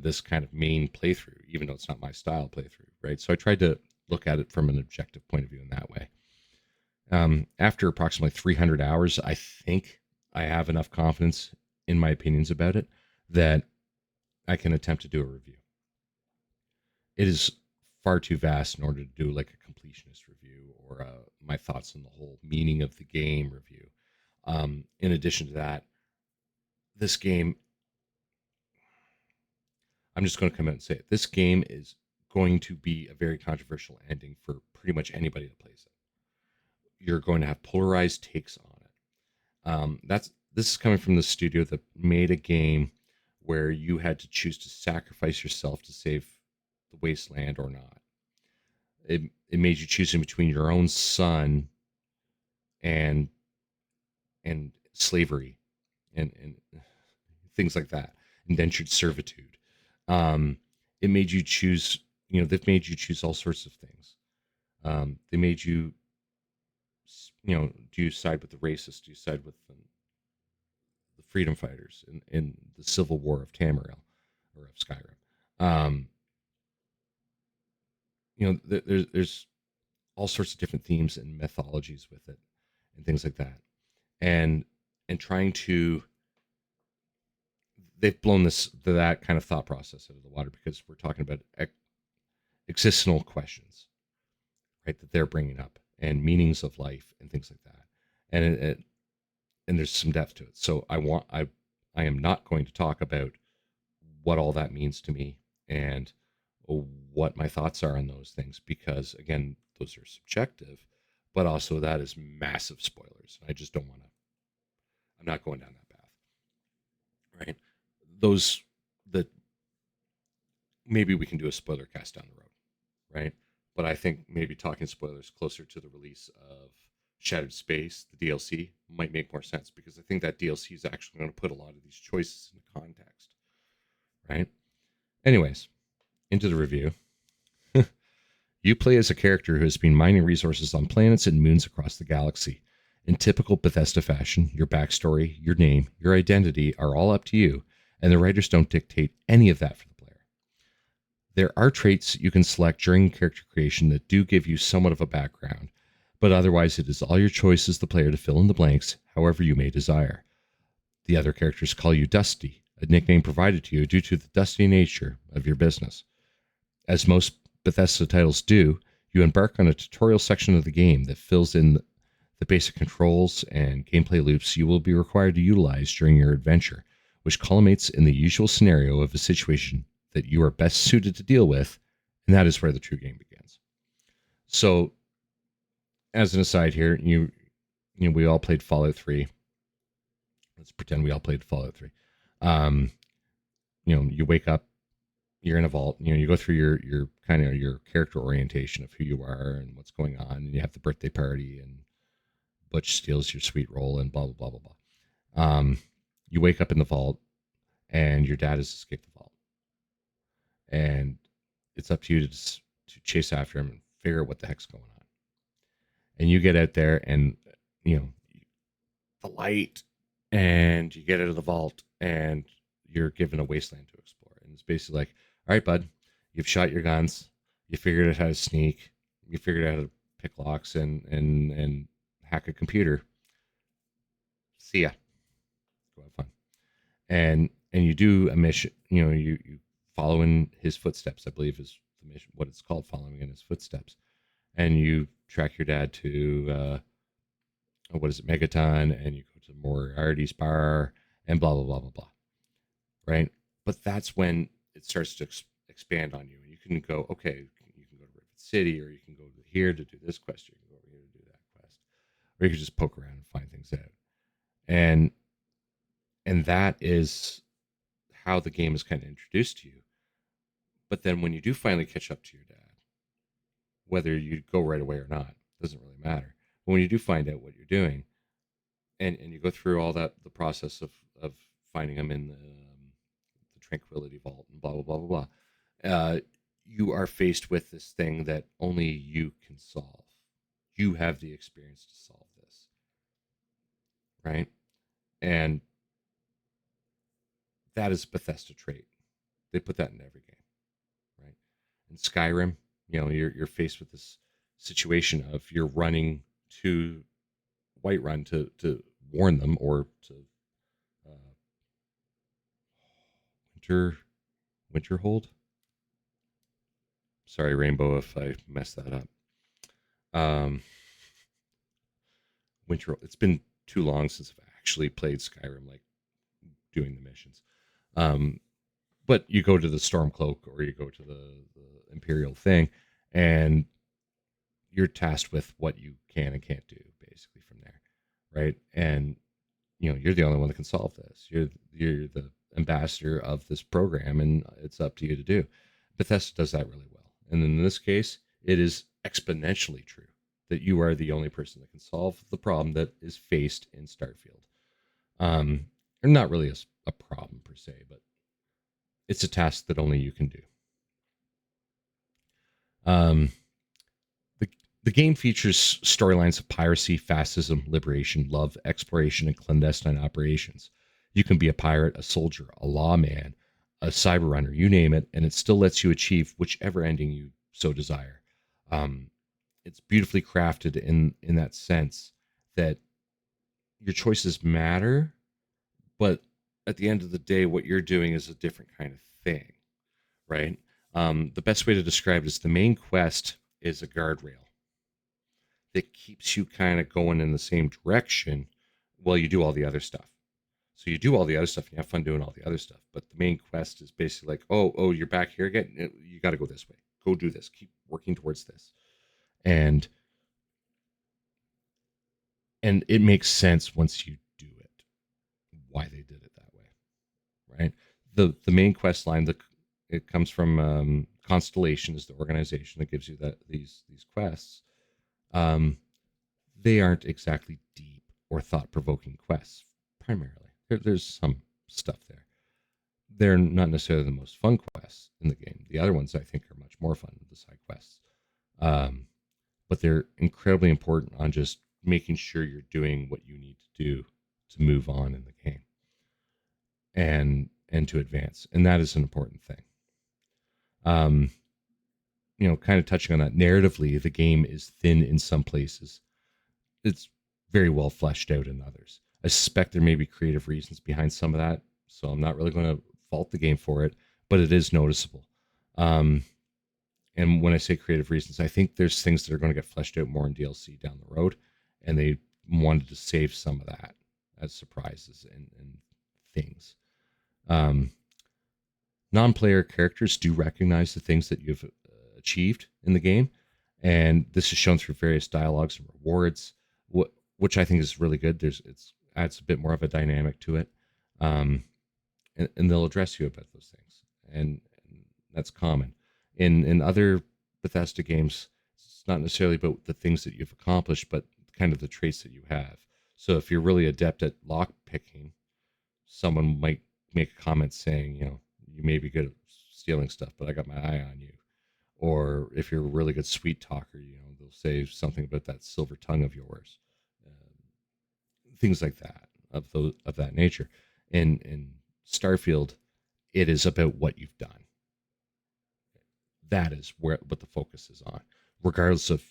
this kind of main playthrough, even though it's not my style playthrough, right? So I tried to look at it from an objective point of view in that way. After approximately 300 hours, I think I have enough confidence in my opinions about it that I can attempt to do a review. It is far too vast in order to do like a completionist review or my thoughts on the whole meaning of the game review. In addition to that, this game, I'm just going to come out and say it. This game is going to be a very controversial ending for pretty much anybody that plays it. You're going to have polarized takes on it. This is coming from the studio that made a game where you had to choose to sacrifice yourself to save the wasteland or not. It made you choosing between your own son and slavery and things like that, indentured servitude. It made you choose. They've made you choose all sorts of things. They made you. Do you side with the racists? Do you side with the freedom fighters in the Civil War of Tamriel or of Skyrim? there's all sorts of different themes and methodologies with it and things like that. And trying to they've blown that kind of thought process out of the water because we're talking about existential questions, right? That they're bringing up and meanings of life and things like that. And and there's some depth to it. So I am not going to talk about what all that means to me and what my thoughts are on those things because again, those are subjective, but also that is massive spoilers. I just don't want to. I'm not going down that path, right? Those that maybe we can do a spoiler cast down the road, right? But I think maybe talking spoilers closer to the release of Shattered Space, the DLC, might make more sense because I think that DLC is actually going to put a lot of these choices into context, right? Anyways, into the review. You play as a character who has been mining resources on planets and moons across the galaxy. In typical Bethesda fashion, your backstory, your name, your identity are all up to you, and the writers don't dictate any of that for the player. There are traits you can select during character creation that do give you somewhat of a background, but otherwise it is all your choice as the player to fill in the blanks however you may desire. The other characters call you Dusty, a nickname provided to you due to the dusty nature of your business. As most Bethesda titles do, you embark on a tutorial section of the game that fills in the basic controls and gameplay loops you will be required to utilize during your adventure, which culminates in the usual scenario of a situation that you are best suited to deal with, and that is where the true game begins. So, as an aside here, we all played Fallout 3. Let's pretend we all played Fallout 3. You wake up, you're in a vault, you go through your kind of your character orientation of who you are and what's going on, and you have the birthday party and Butch steals your sweet roll and blah, blah, blah, blah, blah. You wake up in the vault and your dad has escaped the vault. And it's up to you to chase after him and figure out what the heck's going on. And you get out there and, the light, and you get out of the vault and you're given a wasteland to explore. And it's basically like, all right, bud, you've shot your guns. You figured out how to sneak. You figured out how to pick locks and hack a computer. See ya. Go have fun. And you do a mission. You follow in his footsteps. I believe is the mission. What it's called, following in his footsteps. And you track your dad to Megaton, and you go to Moriarty's bar, and blah blah blah blah blah. Right. But that's when it starts to expand on you, and you can go, okay, you can go to Rivet City, or you can go here to do this quest, or you can go over here to do that quest, or you can just poke around and find things out. And that is how the game is kind of introduced to you. But then when you do finally catch up to your dad, whether you go right away or not, doesn't really matter. But when you do find out what you're doing, and you go through all the process of finding him in the Tranquility Vault and blah blah blah blah blah, you are faced with this thing that only you can solve. You have the experience to solve this, right? And that is a Bethesda trait. They put that in every game, right? In Skyrim, you're faced with this situation of you're running to Whiterun to warn them, or to Winterhold. Sorry, Rainbow, if I messed that up. Winter. It's been too long since I've actually played Skyrim, like doing the missions. But you go to the Stormcloak, or you go to the Imperial thing, and you're tasked with what you can and can't do, basically, from there, right? And you're the only one that can solve this. You're the ambassador of this program, and it's up to you to do. Bethesda does that really well, and in this case, it is exponentially true that you are the only person that can solve the problem that is faced in Starfield. Or not really a problem per se, but it's a task that only you can do. The game features storylines of piracy, fascism, liberation, love, exploration, and clandestine operations. You can be a pirate, a soldier, a lawman, a cyber runner, you name it, and it still lets you achieve whichever ending you so desire. Um, it's beautifully crafted in that sense that your choices matter, but at the end of the day, what you're doing is a different kind of thing, right? The best way to describe it is the main quest is a guardrail that keeps you kind of going in the same direction while you do all the other stuff. So you do all the other stuff and you have fun doing all the other stuff. But the main quest is basically like, oh, you're back here again. You got to go this way. Go do this. Keep working towards this. And it makes sense once you do it, why they did it that way, right? The main quest line, it comes from Constellation, is the organization that gives you these quests. Um, they aren't exactly deep or thought provoking quests. Primarily, there's some stuff there. They're not necessarily the most fun quests in the game. The other ones I think are much more fun, the side quests. Um, but they're incredibly important on just making sure you're doing what you need to do to move on in the game and to advance. And that is an important thing. Um, kind of touching on that narratively, the game is thin in some places. It's very well fleshed out in others. I suspect there may be creative reasons behind some of that, so I'm not really going to fault the game for it, but it is noticeable. Um, and when I say creative reasons, I think there's things that are going to get fleshed out more in DLC down the road, and they wanted to save some of that as surprises and things. Um, Non-player characters do recognize the things that you've achieved in the game, and this is shown through various dialogues and rewards, which I think is really good. It's adds a bit more of a dynamic to it, um, and they'll address you about those things, and that's common. In other Bethesda games, it's not necessarily about the things that you've accomplished, but kind of the traits that you have. So if you're really adept at lock picking, someone might make a comment saying, you may be good at stealing stuff, but I got my eye on you. Or if you're a really good sweet talker, they'll say something about that silver tongue of yours, things like that of that nature. In Starfield, it is about what you've done. That is what the focus is on, regardless of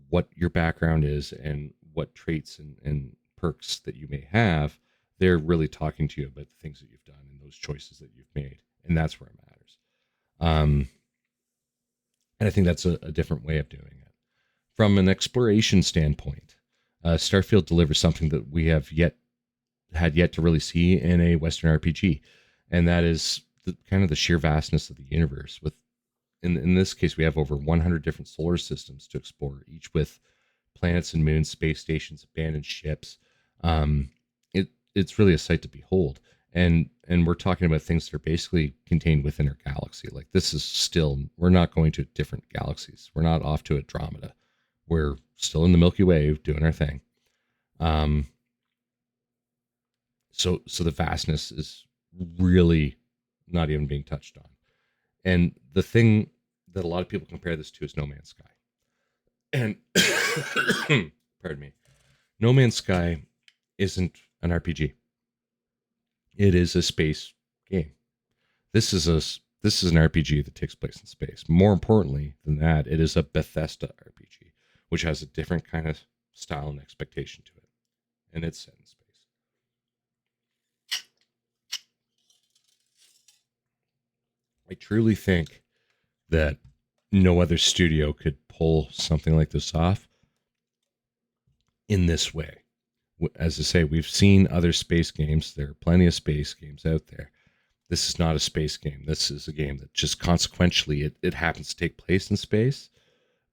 what your background is and what traits and perks that you may have. They're really talking to you about the things that you've done and those choices that you've made, and that's where it matters. And I think that's a different way of doing it. From an exploration standpoint, Starfield delivers something that we have yet to really see in a Western RPG, and that is kind of the sheer vastness of the universe. With in this case, we have over 100 different solar systems to explore, each with planets and moons, space stations, abandoned ships. Um, it's really a sight to behold, and we're talking about things that are basically contained within our galaxy. Like, this is still, we're not going to different galaxies. We're not off to Andromeda. We're still in the Milky Way doing our thing. Um, so the vastness is really not even being touched on. And the thing that a lot of people compare this to is No Man's Sky. And pardon me, No Man's Sky isn't an RPG. It is a space game. This is an RPG that takes place in space. More importantly than that, it is a Bethesda RPG, which has a different kind of style and expectation to it, and it's set in space. I truly think that no other studio could pull something like this off in this way. As I say, we've seen other space games. There are plenty of space games out there. This is not a space game. This is a game that just consequentially it happens to take place in space,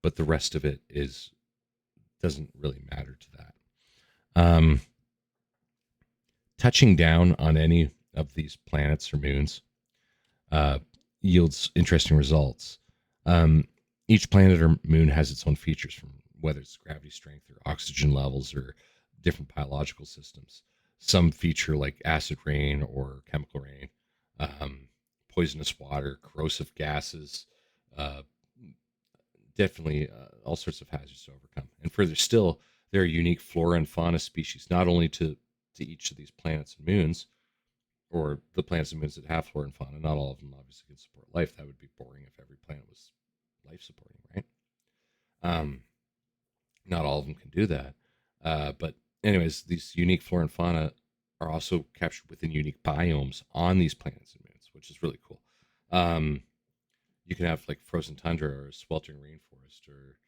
but the rest of it doesn't really matter to that. Um, Touching down on any of these planets or moons uh, yields interesting results. Um, each planet or moon has its own features, from whether it's gravity strength or oxygen levels or different biological systems. Some feature like acid rain or chemical rain, poisonous water, corrosive gases, uh, definitely all sorts of hazards to overcome. And further still, there are unique flora and fauna species, not only to each of these planets and moons, or the planets and moons that have flora and fauna. Not all of them obviously can support life. That would be boring if every planet was life supporting, right? Um, Not all of them can do that. But anyways, these unique flora and fauna are also captured within unique biomes on these planets and moons, which is really cool. Um, you can have like frozen tundra or sweltering rainforest or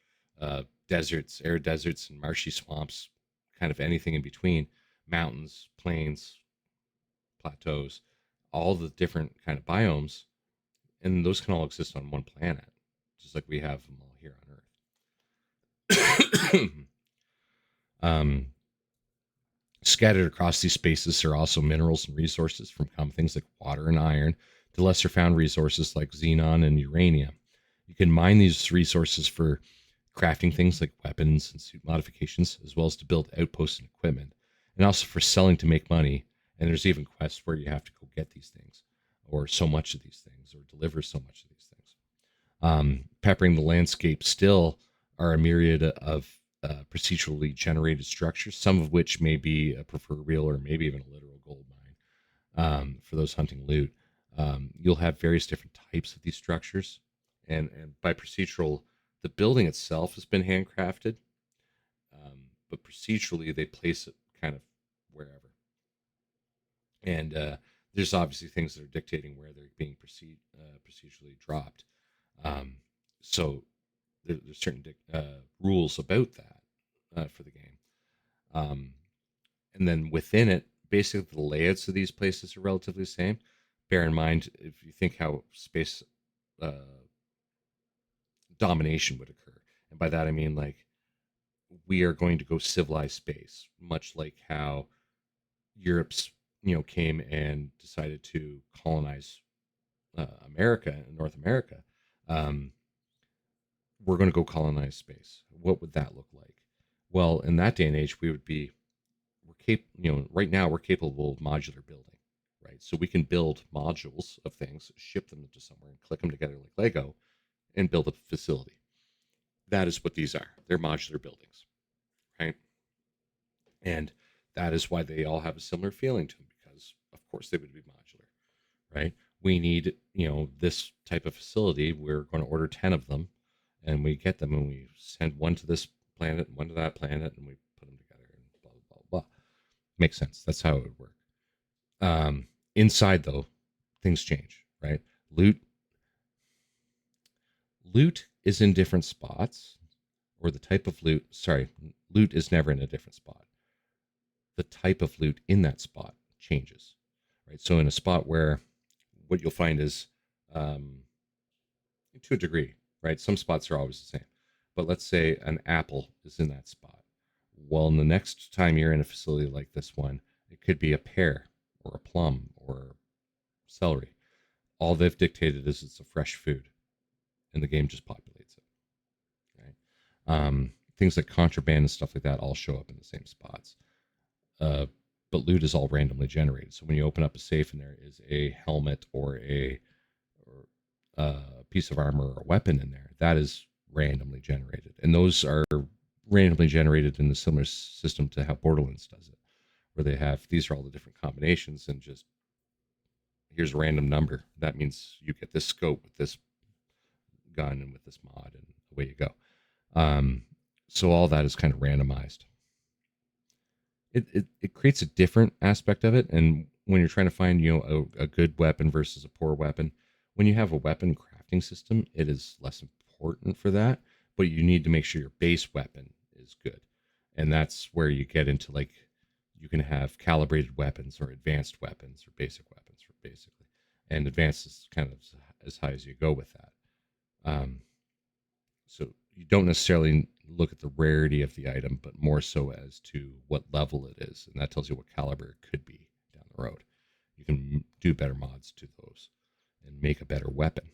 deserts, arid deserts, and marshy swamps, kind of anything in between, mountains, plains, plateaus, all the different kind of biomes, and those can all exist on one planet, just like we have them all here on Earth. um, Scattered across these spaces are also minerals and resources, from common things like water and iron to lesser found resources like xenon and uranium. You can mine these resources for crafting things like weapons and suit modifications, as well as to build outposts and equipment, and also for selling to make money. And there's even quests where you have to go get these things, or so much of these things, or deliver so much of these things. Peppering the landscape still are a myriad of procedurally generated structures, some of which may be a proverbial or maybe even a literal gold mine for those hunting loot. You'll have various different types of these structures, and by procedural, the building itself has been handcrafted, but procedurally they place it kind of wherever. And there's obviously things that are dictating where they're being procedurally dropped. Um, so there's certain rules about that for the game. Um, and then within it, basically the layouts of these places are relatively the same. Bear in mind, if you think how space uh, domination would occur, and by that I mean like we are going to go civilize space, much like how Europe's came and decided to colonize America and North America. Um, we're going to go colonize space. What would that look like? Well, in that day and age, we would be right now we're capable of modular building, right? So we can build modules of things, ship them to somewhere, and click them together like Lego, and build a facility. That is what these are. They're modular buildings, right? And that is why they all have a similar feeling to them, because of course they would be modular, right? We need, this type of facility. We're going to order 10 of them, and we get them, and we send one to this planet and one to that planet, and we put them together, and blah blah blah blah. Makes sense. That's how it would work. Inside though, things change, right? Loot is in different spots, or the type of loot. Sorry, loot is never in a different spot. The type of loot in that spot changes, right? So in a spot where what you'll find is, to a degree, right? Some spots are always the same, but let's say an apple is in that spot. Well, in the next time you're in a facility like this one, it could be a pear or a plum or celery. All they've dictated is it's a fresh food, and the game just populates it. Right? Things like contraband and stuff like that all show up in the same spots. But loot is all randomly generated. So when you open up a safe and there is a helmet or a piece of armor or a weapon in there, that is randomly generated, and those are randomly generated in the similar system to how Borderlands does it, where they have these are all the different combinations, and just here's a random number. That means you get this scope with this gun and with this mod, and away you go. So all that is kind of randomized. It creates a different aspect of it, and when you're trying to find a good weapon versus a poor weapon, when you have a weapon crafting system, it is less important for that, but you need to make sure your base weapon is good, and that's where you get into like you can have calibrated weapons or advanced weapons or basic weapons, or basically, and advanced is kind of as high as you go with that. So you don't necessarily look at the rarity of the item, but more so as to what level it is, and that tells you what caliber it could be down the road. You can do better mods to those and make a better weapon.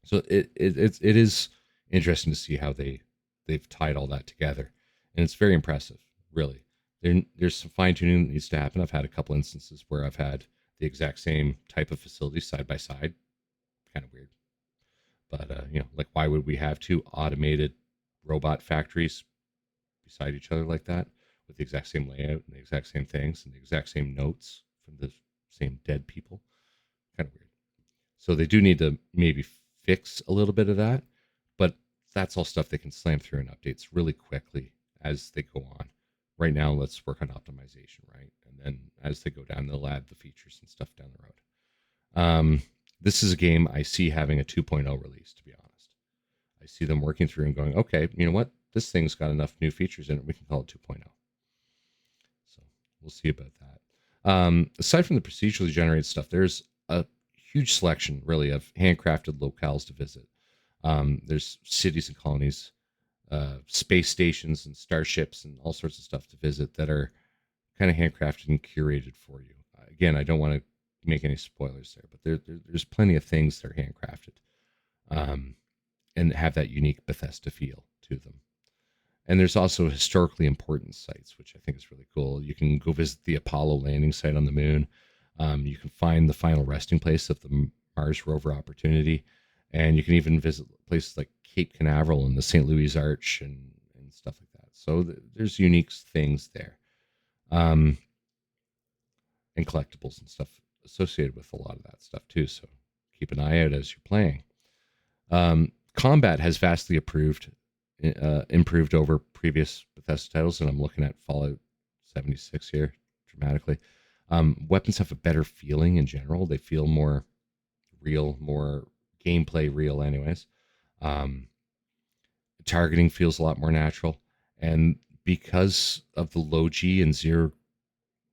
So it is interesting to see how they've tied all that together, and it's very impressive, really. There's some fine tuning that needs to happen. I've had a couple instances where I've had the exact same type of facility side by side, kind of weird. But like why would we have two automated robot factories beside each other like that with the exact same layout and the exact same things and the exact same notes from the same dead people? Kind of weird. So they do need to maybe fix a little bit of that, but That's all stuff they can slam through in updates really quickly as they go on. Right now, let's work on optimization, right? And then as they go down, they'll add the features and stuff down the road. This is a game I see having a 2.0 release, to be honest. I see them working through and going, okay, you know what? This thing's got enough new features in it. We can call it 2.0. So we'll see about that. Aside from the procedurally generated stuff, there's a huge selection, really, of handcrafted locales to visit. There's cities and colonies, space stations and starships and all sorts of stuff to visit that are kind of handcrafted and curated for you. Again, I don't want to make any spoilers there, but there's plenty of things that are handcrafted and have that unique Bethesda feel to them. And there's also historically important sites, which I think is really cool. You can go visit the Apollo landing site on the moon. You can find the final resting place of the Mars rover Opportunity. And you can even visit places like Cape Canaveral and the St. Louis Arch and stuff like that. So there's unique things there. And collectibles and stuff associated with a lot of that stuff too. So keep an eye out as you're playing. Combat has vastly improved over previous Bethesda titles, and I'm looking at Fallout 76 here dramatically. Weapons have a better feeling in general. They feel more real, more gameplay real anyways. Targeting feels a lot more natural. And because of the low G and zero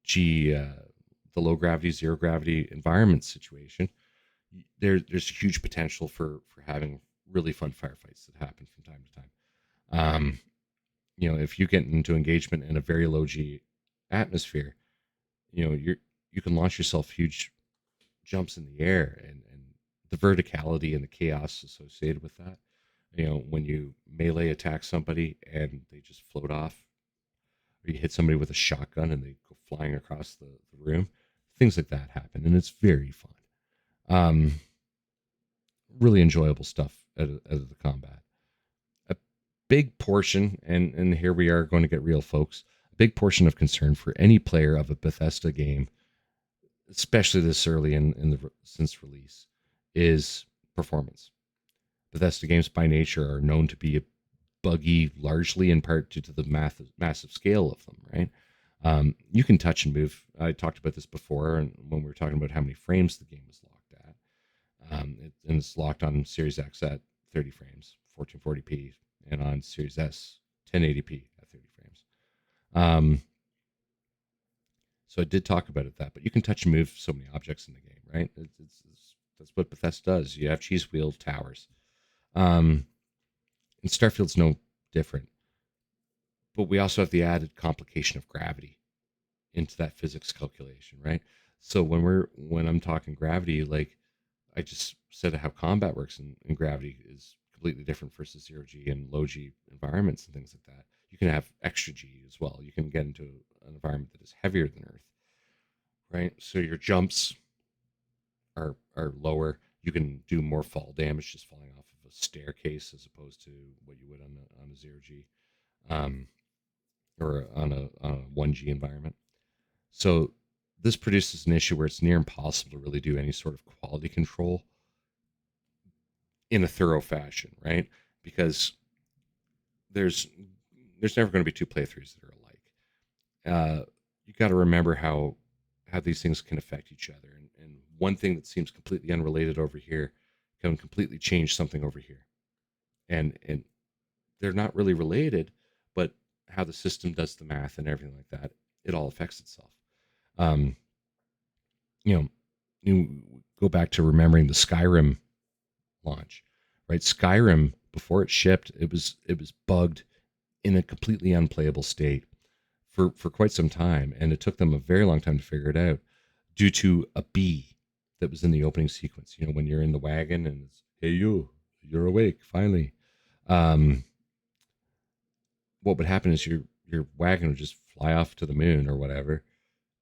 G, the low gravity, zero gravity environment situation, there's huge potential for having really fun firefights that happen from time to time. If you get into engagement in a very low G atmosphere, you can launch yourself huge jumps in the air, and the verticality and the chaos associated with that. When you melee attack somebody and they just float off, or you hit somebody with a shotgun and they go flying across the room, things like that happen, and it's very fun. Really enjoyable stuff out of the combat. A big portion, and here we are going to get real, folks. A big portion of concern for any player of a Bethesda game, especially this early since release, is performance. Bethesda games by nature are known to be buggy, largely in part due to the massive scale of them, right? You can touch and move. I talked about this before, and when we were talking about how many frames the game is locked at. And it's locked on Series X at 30 frames, 1440p, and on Series S, 1080p at 30 frames. So I did talk about that, but you can touch and move so many objects in the game, right? That's what Bethesda does. You have cheese wheel towers. And Starfield's no different. But we also have the added complication of gravity into that physics calculation, right? So when I'm talking gravity, like I just said how combat works in gravity is completely different versus zero G and low G environments and things like that. You can have extra G as well. You can get into an environment that is heavier than Earth, right? So your jumps are lower. You can do more fall damage just falling off of a staircase as opposed to what you would on a zero G, or on a 1G environment. So this produces an issue where it's near impossible to really do any sort of quality control in a thorough fashion, right? Because there's never going to be two playthroughs that are alike. You got to remember how these things can affect each other, and one thing that seems completely unrelated over here can completely change something over here, and they're not really related, but how the system does the math and everything like that, it all affects itself. You go back to remembering the Skyrim launch, right? Skyrim, before it shipped, it was bugged in a completely unplayable state for quite some time, and it took them a very long time to figure it out due to a bee that was in the opening sequence. When you're in the wagon and it's, hey, you're awake finally. What would happen is your wagon would just fly off to the moon or whatever,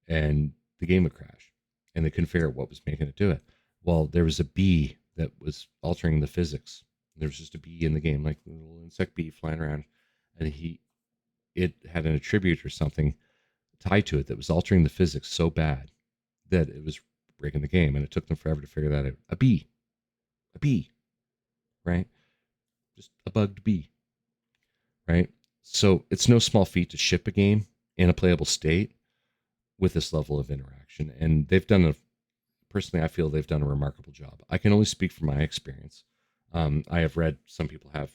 and the game would crash, and they couldn't figure out what was making it do it. Well, there was a bee that was altering the physics. There was just a bee in the game, like a little insect bee flying around, and it had an attribute or something tied to it that was altering the physics so bad that it was breaking the game, and it took them forever to figure that out. A bee, right? just a bugged bee, right? So it's no small feat to ship a game in a playable state with this level of interaction. And personally, I feel they've done a remarkable job. I can only speak from my experience. I have read some people have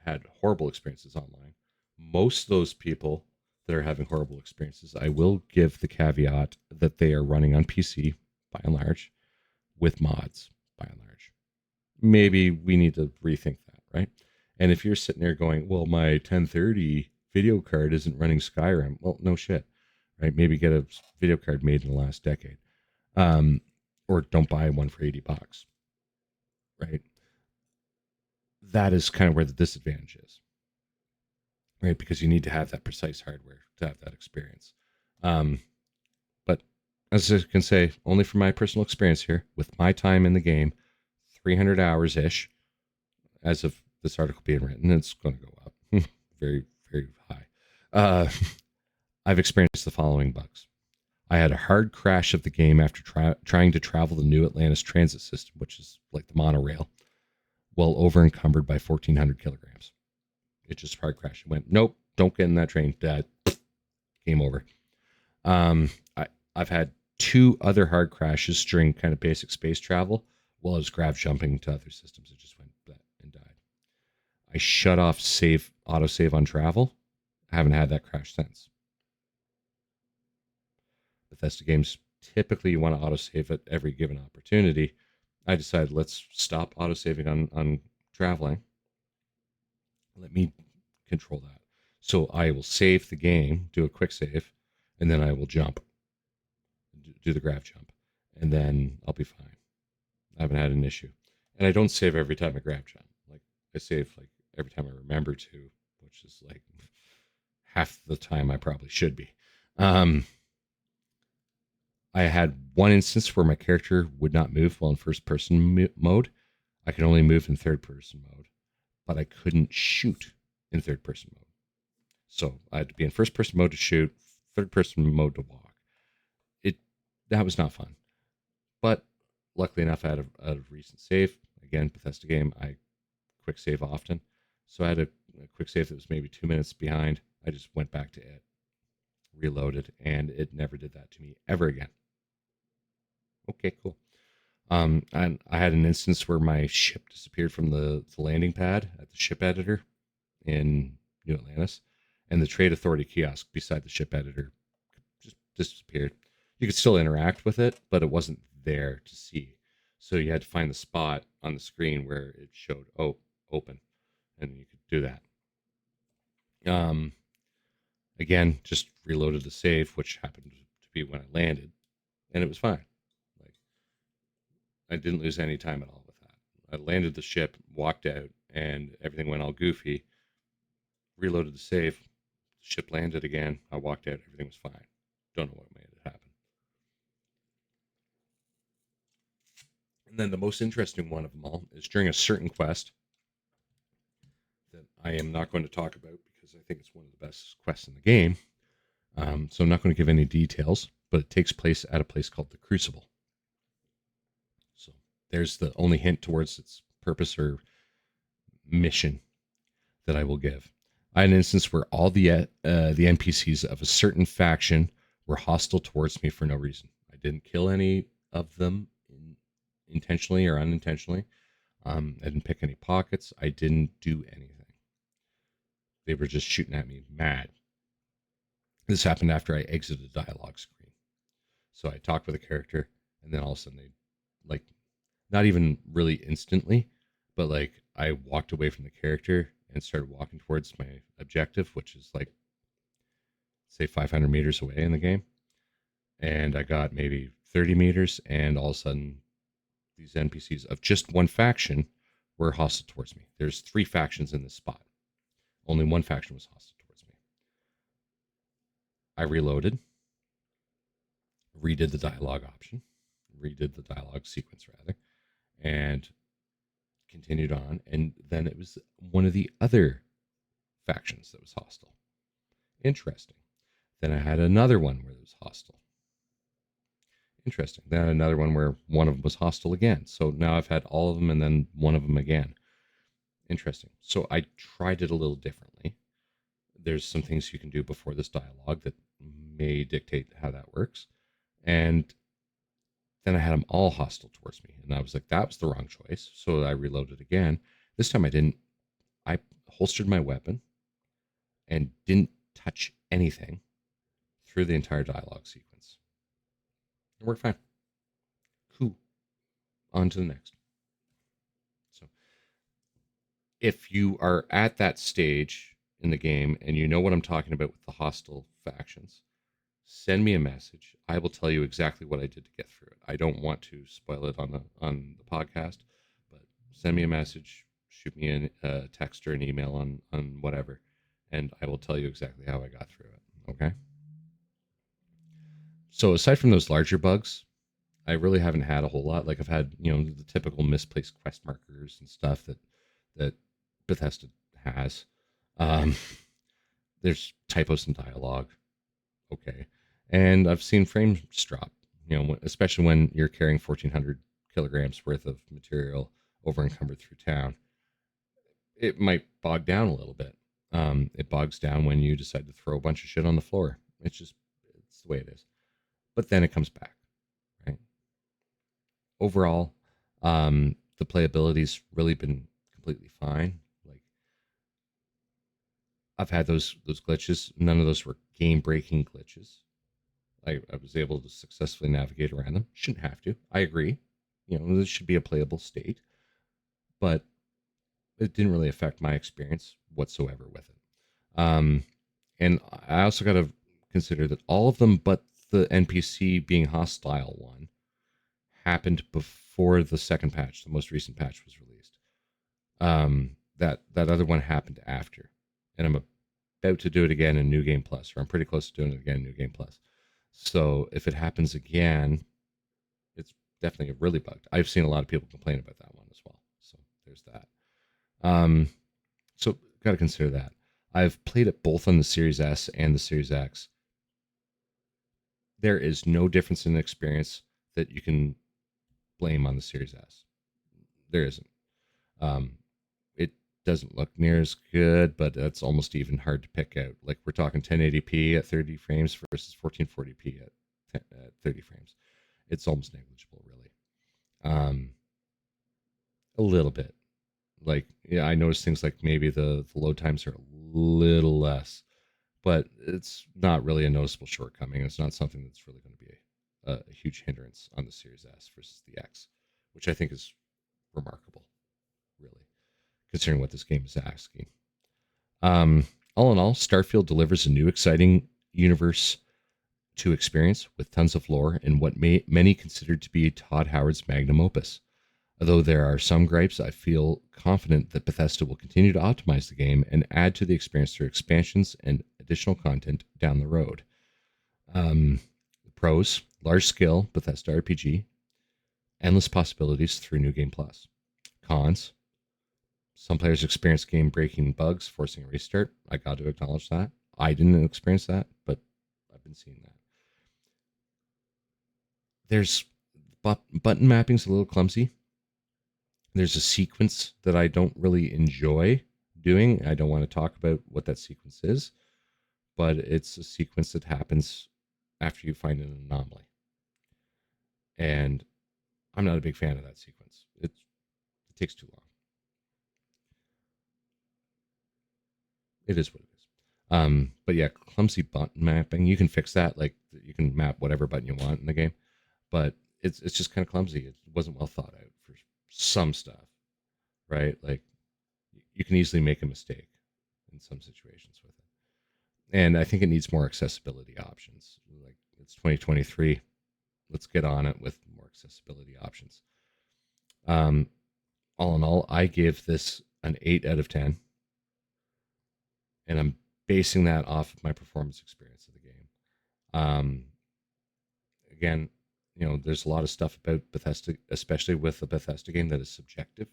had horrible experiences online. Most of those people that are having horrible experiences, I will give the caveat that they are running on PC by and large with mods by and large. Maybe we need to rethink that, right? And if you're sitting there going, well, my 1030 video card isn't running Skyrim, well, no shit, right? Maybe get a video card made in the last decade, or don't buy one for $80, right? That is kind of where the disadvantage is, right? Because you need to have that precise hardware to have that experience. But as I can say, only from my personal experience here, with my time in the game, 300 hours ish, as of this article being written, it's going to go up very, very high. I've experienced the following bugs. I had a hard crash of the game after trying to travel the New Atlantis transit system, which is like the monorail, well over encumbered by 1,400 kilograms. It just hard crashed. It went, nope, don't get in that train. Game over. I've had 2 other hard crashes during kind of basic space travel while I was grav jumping to other systems. It just went and died. I shut off autosave on travel. I haven't had that crash since. Bethesda games, typically you want to autosave at every given opportunity. I decided let's stop autosaving on traveling. Let me control that. So I will save the game, do a quick save, and then I will jump, do the grav jump, and then I'll be fine. I haven't had an issue. And I don't save every time I grav jump. Like I save like every time I remember to, which is like half the time I probably should be. I had one instance where my character would not move while in first person mode. I could only move in third person mode, but I couldn't shoot in third person mode. So I had to be in first person mode to shoot, third person mode to walk. That was not fun. But luckily enough, I had a recent save. Again, Bethesda game, I quick save often. So I had a quick save that was maybe 2 minutes behind. I just went back to it, reloaded, and it never did that to me ever again. Okay, cool. And I had an instance where my ship disappeared from the landing pad at the ship editor in New Atlantis, and the Trade Authority kiosk beside the ship editor just disappeared. You could still interact with it, but it wasn't there to see. So you had to find the spot on the screen where it showed, open, and you could do that. Again, just reloaded the save, which happened to be when I landed, and it was fine. Like I didn't lose any time at all with that. I landed the ship, walked out, and everything went all goofy. Reloaded the save, the ship landed again. I walked out, everything was fine. Don't know what made it happen. And then the most interesting one of them all is during a certain quest that I am not going to talk about because I think it's one of the best quests in the game. So I'm not going to give any details, but it takes place at a place called the Crucible. So there's the only hint towards its purpose or mission that I will give. I had an instance where all the NPCs of a certain faction were hostile towards me for no reason. I didn't kill any of them intentionally or unintentionally. I didn't pick any pockets. I didn't do anything. They were just shooting at me mad. This happened after I exited the dialogue screen. So I talked with a character, and then all of a sudden they, like, not even really instantly, but like I walked away from the character and started walking towards my objective, which is like, say, 500 meters away in the game. And I got maybe 30 meters, and all of a sudden these NPCs of just one faction were hostile towards me. There's 3 factions in this spot. Only one faction was hostile towards me. I reloaded, redid the dialogue sequence rather, and continued on. And then it was one of the other factions that was hostile. Interesting. Then I had another one where it was hostile. Interesting. Then another one where one of them was hostile again. So now I've had all of them and then one of them again. Interesting. So I tried it a little differently. There's some things you can do before this dialogue that may dictate how that works. And then I had them all hostile towards me. And I was like, that was the wrong choice. So I reloaded again. This time I didn't. I holstered my weapon and didn't touch anything through the entire dialogue sequence. It worked fine. Cool. On to the next. So if you are at that stage in the game and you know what I'm talking about with the hostile factions, send me a message. I will tell you exactly what I did to get through it. I don't want to spoil it on the podcast, but send me a message, shoot me a text or an email on whatever, and I will tell you exactly how I got through it. Okay. So aside from those larger bugs, I really haven't had a whole lot. Like I've had, the typical misplaced quest markers and stuff that Bethesda has. Um, there's typos in dialogue. Okay. And I've seen frames drop, especially when you're carrying 1,400 kilograms worth of material over encumbered through town. It might bog down a little bit. It bogs down when you decide to throw a bunch of shit on the floor. It's the way it is. But then it comes back, right? Overall, the playability's really been completely fine. Like I've had those glitches. None of those were game breaking glitches. I was able to successfully navigate around them. Shouldn't have to. I agree. This should be a playable state, but it didn't really affect my experience whatsoever with it. And I also got to consider that all of them, but the NPC being hostile one, happened before the second patch, the most recent patch was released. That other one happened after, and I'm about to do it again in New Game Plus, or I'm pretty close to doing it again in New Game Plus. So if it happens again, it's definitely really bugged. I've seen a lot of people complain about that one as well. So there's that. So got to consider that. I've played it both on the Series S and the Series X. There is no difference in experience that you can blame on the Series S. There isn't. It doesn't look near as good, but that's almost even hard to pick out. Like we're talking 1080p at 30 frames versus 1440p at 30 frames. It's almost negligible, really. A little bit. Like, yeah, I noticed things like maybe the load times are a little less, but it's not really a noticeable shortcoming. It's not something that's really going to be a huge hindrance on the Series S versus the X, which I think is remarkable, really, considering what this game is asking. All in all, Starfield delivers a new, exciting universe to experience with tons of lore and what many consider to be Todd Howard's magnum opus. Although there are some gripes, I feel confident that Bethesda will continue to optimize the game and add to the experience through expansions and additional content down the road. Pros: large scale Bethesda RPG, endless possibilities through New Game Plus. Cons: some players experience game breaking bugs, forcing a restart. I got to acknowledge that. I didn't experience that, but I've been seeing that. There's button mapping's a little clumsy. There's a sequence that I don't really enjoy doing. I don't want to talk about what that sequence is, but it's a sequence that happens after you find an anomaly. And I'm not a big fan of that sequence. It takes too long. It is what it is. But yeah, clumsy button mapping. You can fix that. Like you can map whatever button you want in the game, but it's just kind of clumsy. It wasn't well thought out for some stuff, right? Like you can easily make a mistake in some situations with it. And I think it needs more accessibility options. Like it's 2023. Let's get on it with more accessibility options. All in all, I give this an 8 out of 10. And I'm basing that off of my performance experience of the game. Again, there's a lot of stuff about Bethesda, especially with a Bethesda game, that is subjective.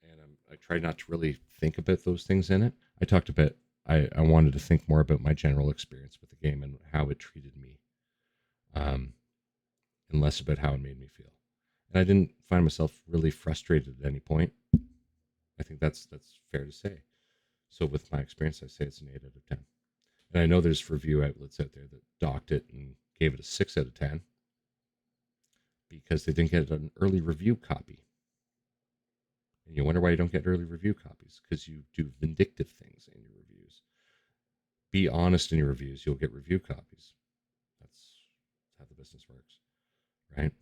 And I try not to really think about those things in it. I talked about, I wanted to think more about my general experience with the game and how it treated me, and less about how it made me feel. And I didn't find myself really frustrated at any point. I think that's fair to say. So with my experience, I say it's an 8 out of 10. And I know there's review outlets out there that docked it and gave it a 6 out of 10 because they didn't get an early review copy. And you wonder why you don't get early review copies, because you do vindictive things in your reviews. Be honest in your reviews, you'll get review copies. That's how the business works, right?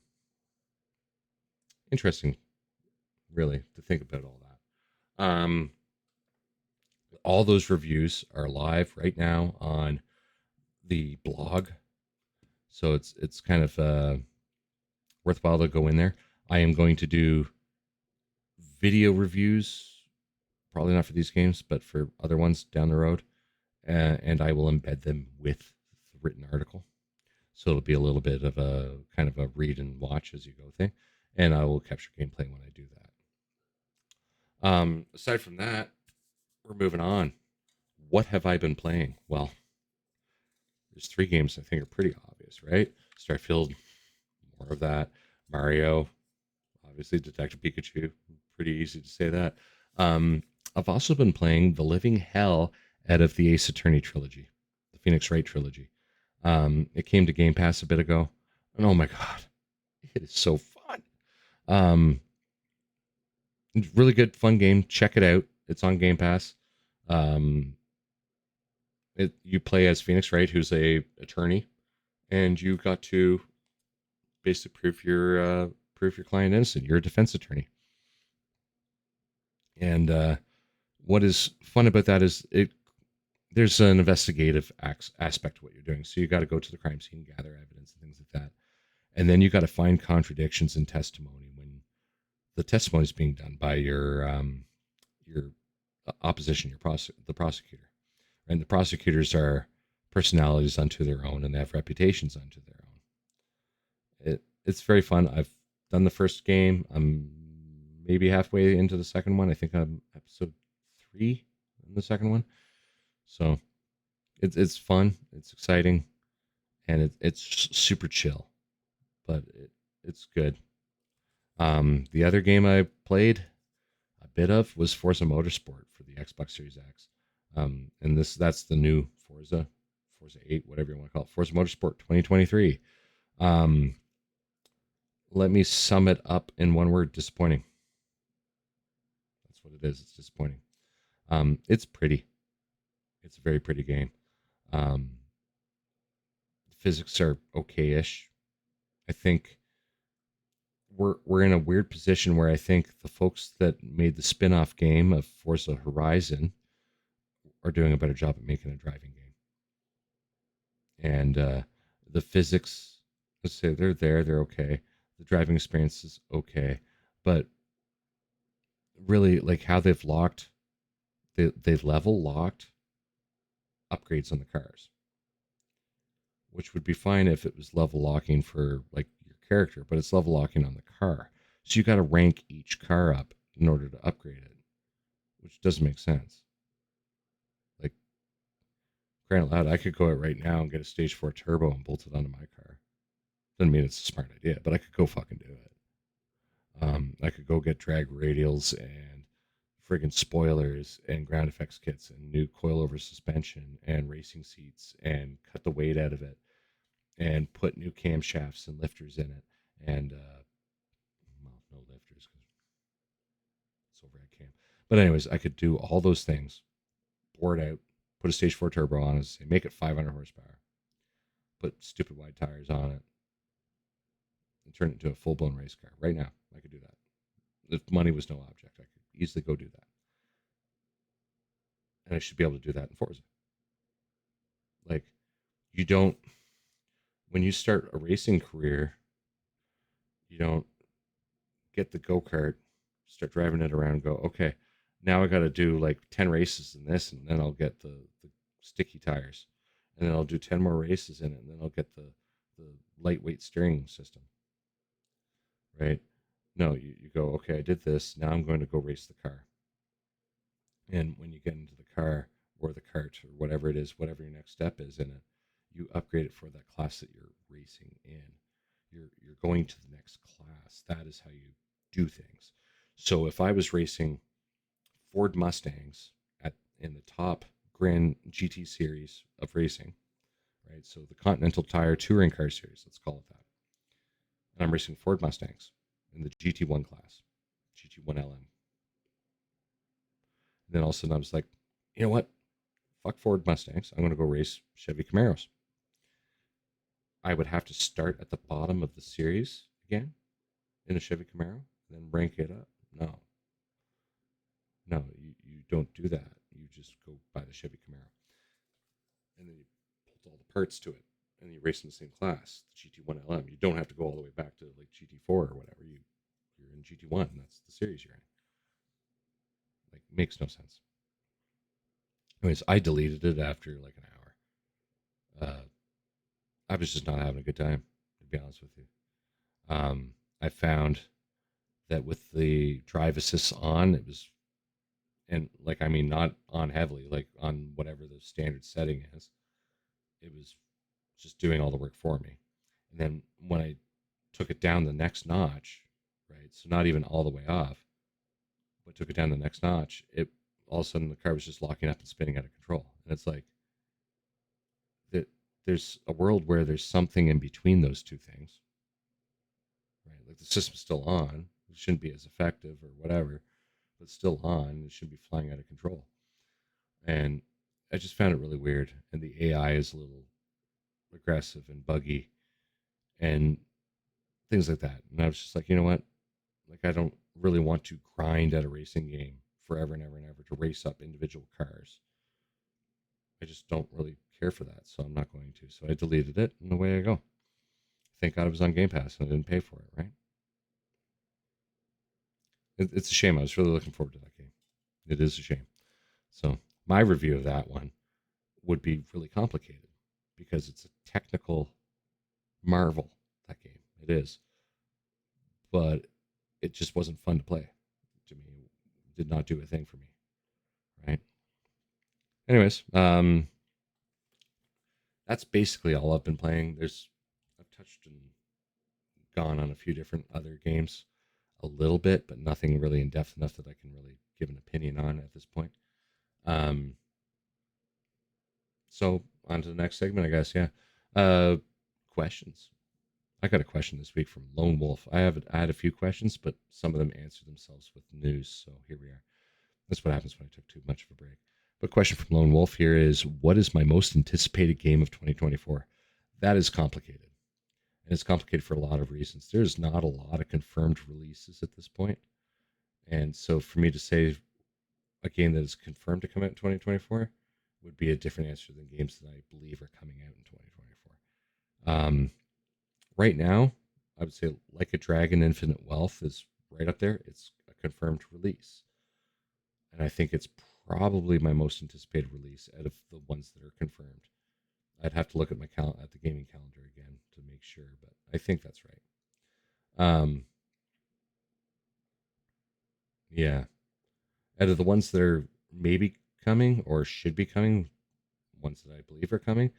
Interesting, really, to think about all that. All those reviews are live right now on the blog, so it's kind of worthwhile to go in there. I am going to do video reviews, probably not for these games, but for other ones down the road, and I will embed them with the written article. So it'll be a little bit of a kind of a read and watch as you go thing, and I will capture gameplay when I do that. Aside from that, we're moving on. What have I been playing? Well, there's 3 games I think are pretty obvious, right? Starfield, more of that. Mario, obviously. Detective Pikachu, pretty easy to say that. I've also been playing the living hell out of the Ace Attorney trilogy, the Phoenix Wright trilogy. It came to Game Pass a bit ago, and oh my god, it is so fun. Really good, fun game. Check it out. It's on Game Pass. You play as Phoenix Wright, who's a attorney, and you got to basically prove your client innocent. You're a defense attorney, and what is fun about that is there's an investigative aspect to what you're doing. So you got to go to the crime scene, gather evidence, and things like that, and then you got to find contradictions in testimony when the testimony is being done by your opposition, the prosecutor. And the prosecutors are personalities unto their own, and they have reputations unto their own. It's very fun. I've done the first game. I'm maybe halfway into the second one. I think I'm episode 3 in the second one. So it's fun. It's exciting, and it's super chill, but it's good. The other game I played a bit of was Forza Motorsport for the Xbox Series X. And that's the new Forza 8, whatever you want to call it, Forza Motorsport 2023. Let me sum it up in one word: disappointing. That's what it is. It's disappointing. It's pretty. It's a very pretty game. Physics are okay-ish. I think we're in a weird position where I think the folks that made the spin-off game of Forza Horizon are doing a better job at making a driving game. And the physics, let's say they're okay. The driving experience is okay, but really, like how they've level locked upgrades on the cars, which would be fine if it was level locking for like your character, but it's level locking on the car. So you got to rank each car up in order to upgrade it, which doesn't make sense. Like, crying out loud, I could go out right now and get a stage 4 turbo and bolt it onto my car. Doesn't mean it's a smart idea, but I could go fucking do it. I could go get drag radials and friggin' spoilers and ground effects kits and new coilover suspension and racing seats and cut the weight out of it and put new camshafts and lifters in it. And, well, no lifters because it's overhead cam. But anyways, I could do all those things, bore it out, put a stage 4 turbo on it, make it 500 horsepower, put stupid wide tires on it, and turn it into a full-blown race car. Right now, I could do that. If money was no object, I could easily go do that. And I should be able to do that in Forza. Like, when you start a racing career, you don't get the go-kart, start driving it around and go, okay, now I got to do like 10 races in this, and then I'll get the sticky tires. And then I'll do 10 more races in it, and then I'll get the lightweight steering system. Right? No, you go, okay, I did this. Now I'm going to go race the car. And when you get into the car or the cart or whatever it is, whatever your next step is in it, you upgrade it for that class that you're racing in. You're going to the next class. That is how you do things. So if I was racing Ford Mustangs in the top Grand GT series of racing, right? So the Continental Tire Touring Car Series, let's call it that. And I'm racing Ford Mustangs in the GT1 class, GT1 LM. And then all of a sudden I was like, you know what? Fuck Ford Mustangs. I'm going to go race Chevy Camaros. I would have to start at the bottom of the series again in a Chevy Camaro, then rank it up. No, you don't do that. You just go buy the Chevy Camaro. And then you bolt all the parts to it. And you race in the same class, the GT1 LM. You don't have to go all the way back to like GT4 or whatever. You're in GT1. That's the series you're in. Like, makes no sense. Anyways, I deleted it after like an hour. I was just not having a good time, to be honest with you. I found that with the drive assist on, it was, and like, I mean, not on heavily, like on whatever the standard setting is, it was just doing all the work for me. And then when I took it down the next notch, right, so not even all the way off, but took it down the next notch, it all of a sudden the car was just locking up and spinning out of control. And it's like, that there's a world where there's something in between those two things, right? Like the system's still on, it shouldn't be as effective or whatever, but it's still on, it shouldn't be flying out of control. And I just found it really weird. And the AI is a little aggressive and buggy and things like that. And I was just like, you know what? Like, I don't really want to grind at a racing game forever and ever and ever to race up individual cars. I just don't really care for that, so I'm not going to. So I deleted it, and away I go. Thank God it was on Game Pass, and I didn't pay for it, right? It's a shame. I was really looking forward to that game. It is a shame. So my review of that one would be really complicated because it's a technical marvel, that game. It is. But it just wasn't fun to play to me. It did not do a thing for me, right? Anyways, that's basically all I've been playing. I've touched and gone on a few different other games a little bit, but nothing really in depth enough that I can really give an opinion on at this point. So on to the next segment, I guess. Yeah. Questions. I got a question this week from Lone Wolf. I had a few questions, but some of them answered themselves with news. So here we are. That's what happens when I took too much of a break. But question from Lone Wolf here is, what is my most anticipated game of 2024? That is complicated. And it's complicated for a lot of reasons. There's not a lot of confirmed releases at this point. And so for me to say a game that is confirmed to come out in 2024 would be a different answer than games that I believe are coming out in 2024. Right now, I would say Like a Dragon Infinite Wealth is right up there. It's a confirmed release. And I think it's probably my most anticipated release out of the ones that are confirmed. I'd have to look at at the gaming calendar again to make sure, but I think that's right. Yeah. Out of the ones that are maybe coming or should be coming, ones that I believe are coming,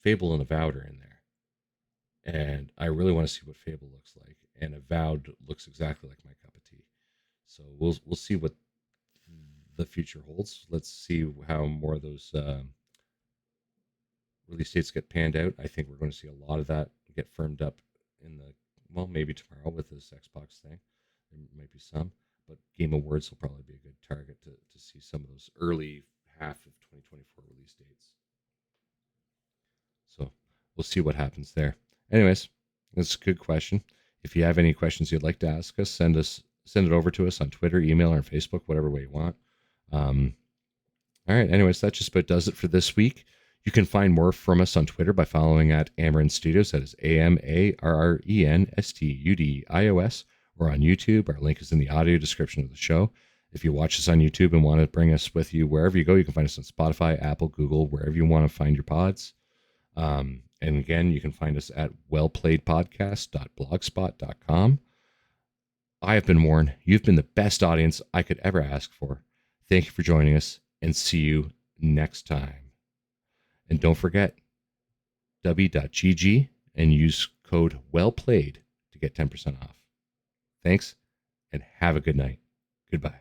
Fable and Avowed are in there. And I really want to see what Fable looks like. And Avowed looks exactly like my cup of tea. So we'll see what the future holds. Let's see how more of those release dates get panned out. I think we're going to see a lot of that get firmed up maybe tomorrow with this Xbox thing. There might be some, but Game Awards will probably be a good target to see some of those early half of 2024 release dates. So we'll see what happens there. Anyways, that's a good question. If you have any questions you'd like to ask us, send it over to us on Twitter, email, or Facebook, whatever way you want. All right. Anyways, that just about does it for this week. You can find more from us on Twitter by following at Amarren Studios. That is AMARREN STUDIOS. Or on YouTube. Our link is in the audio description of the show. If you watch us on YouTube and want to bring us with you wherever you go, you can find us on Spotify, Apple, Google, wherever you want to find your pods. And again, you can find us at wellplayedpodcast.blogspot.com. I have been Warren. You've been the best audience I could ever ask for. Thank you for joining us, and see you next time. And don't forget, w.gg and use code WELLPLAYED to get 10% off. Thanks, and have a good night. Goodbye.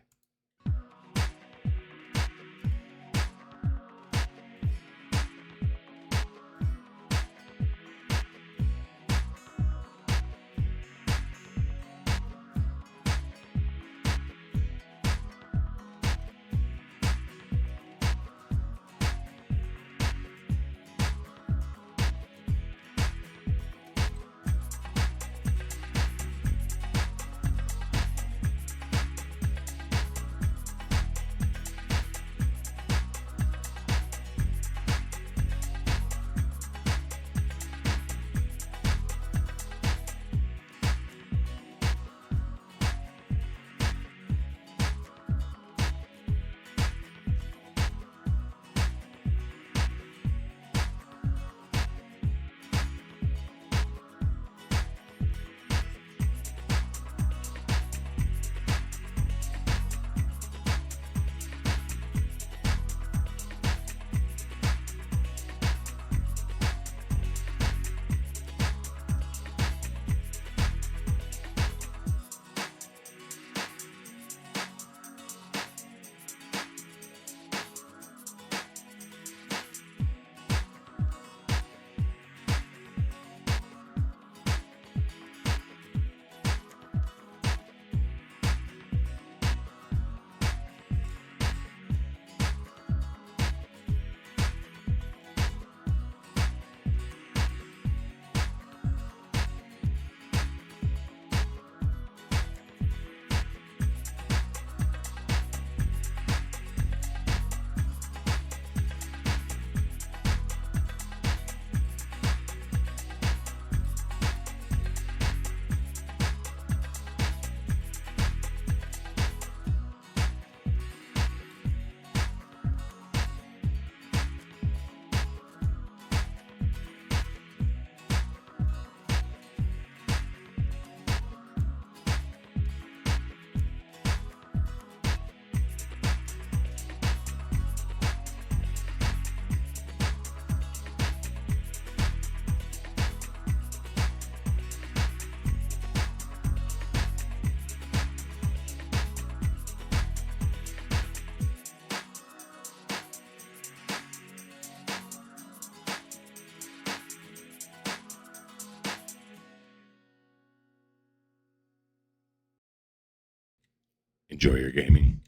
Enjoy your gaming.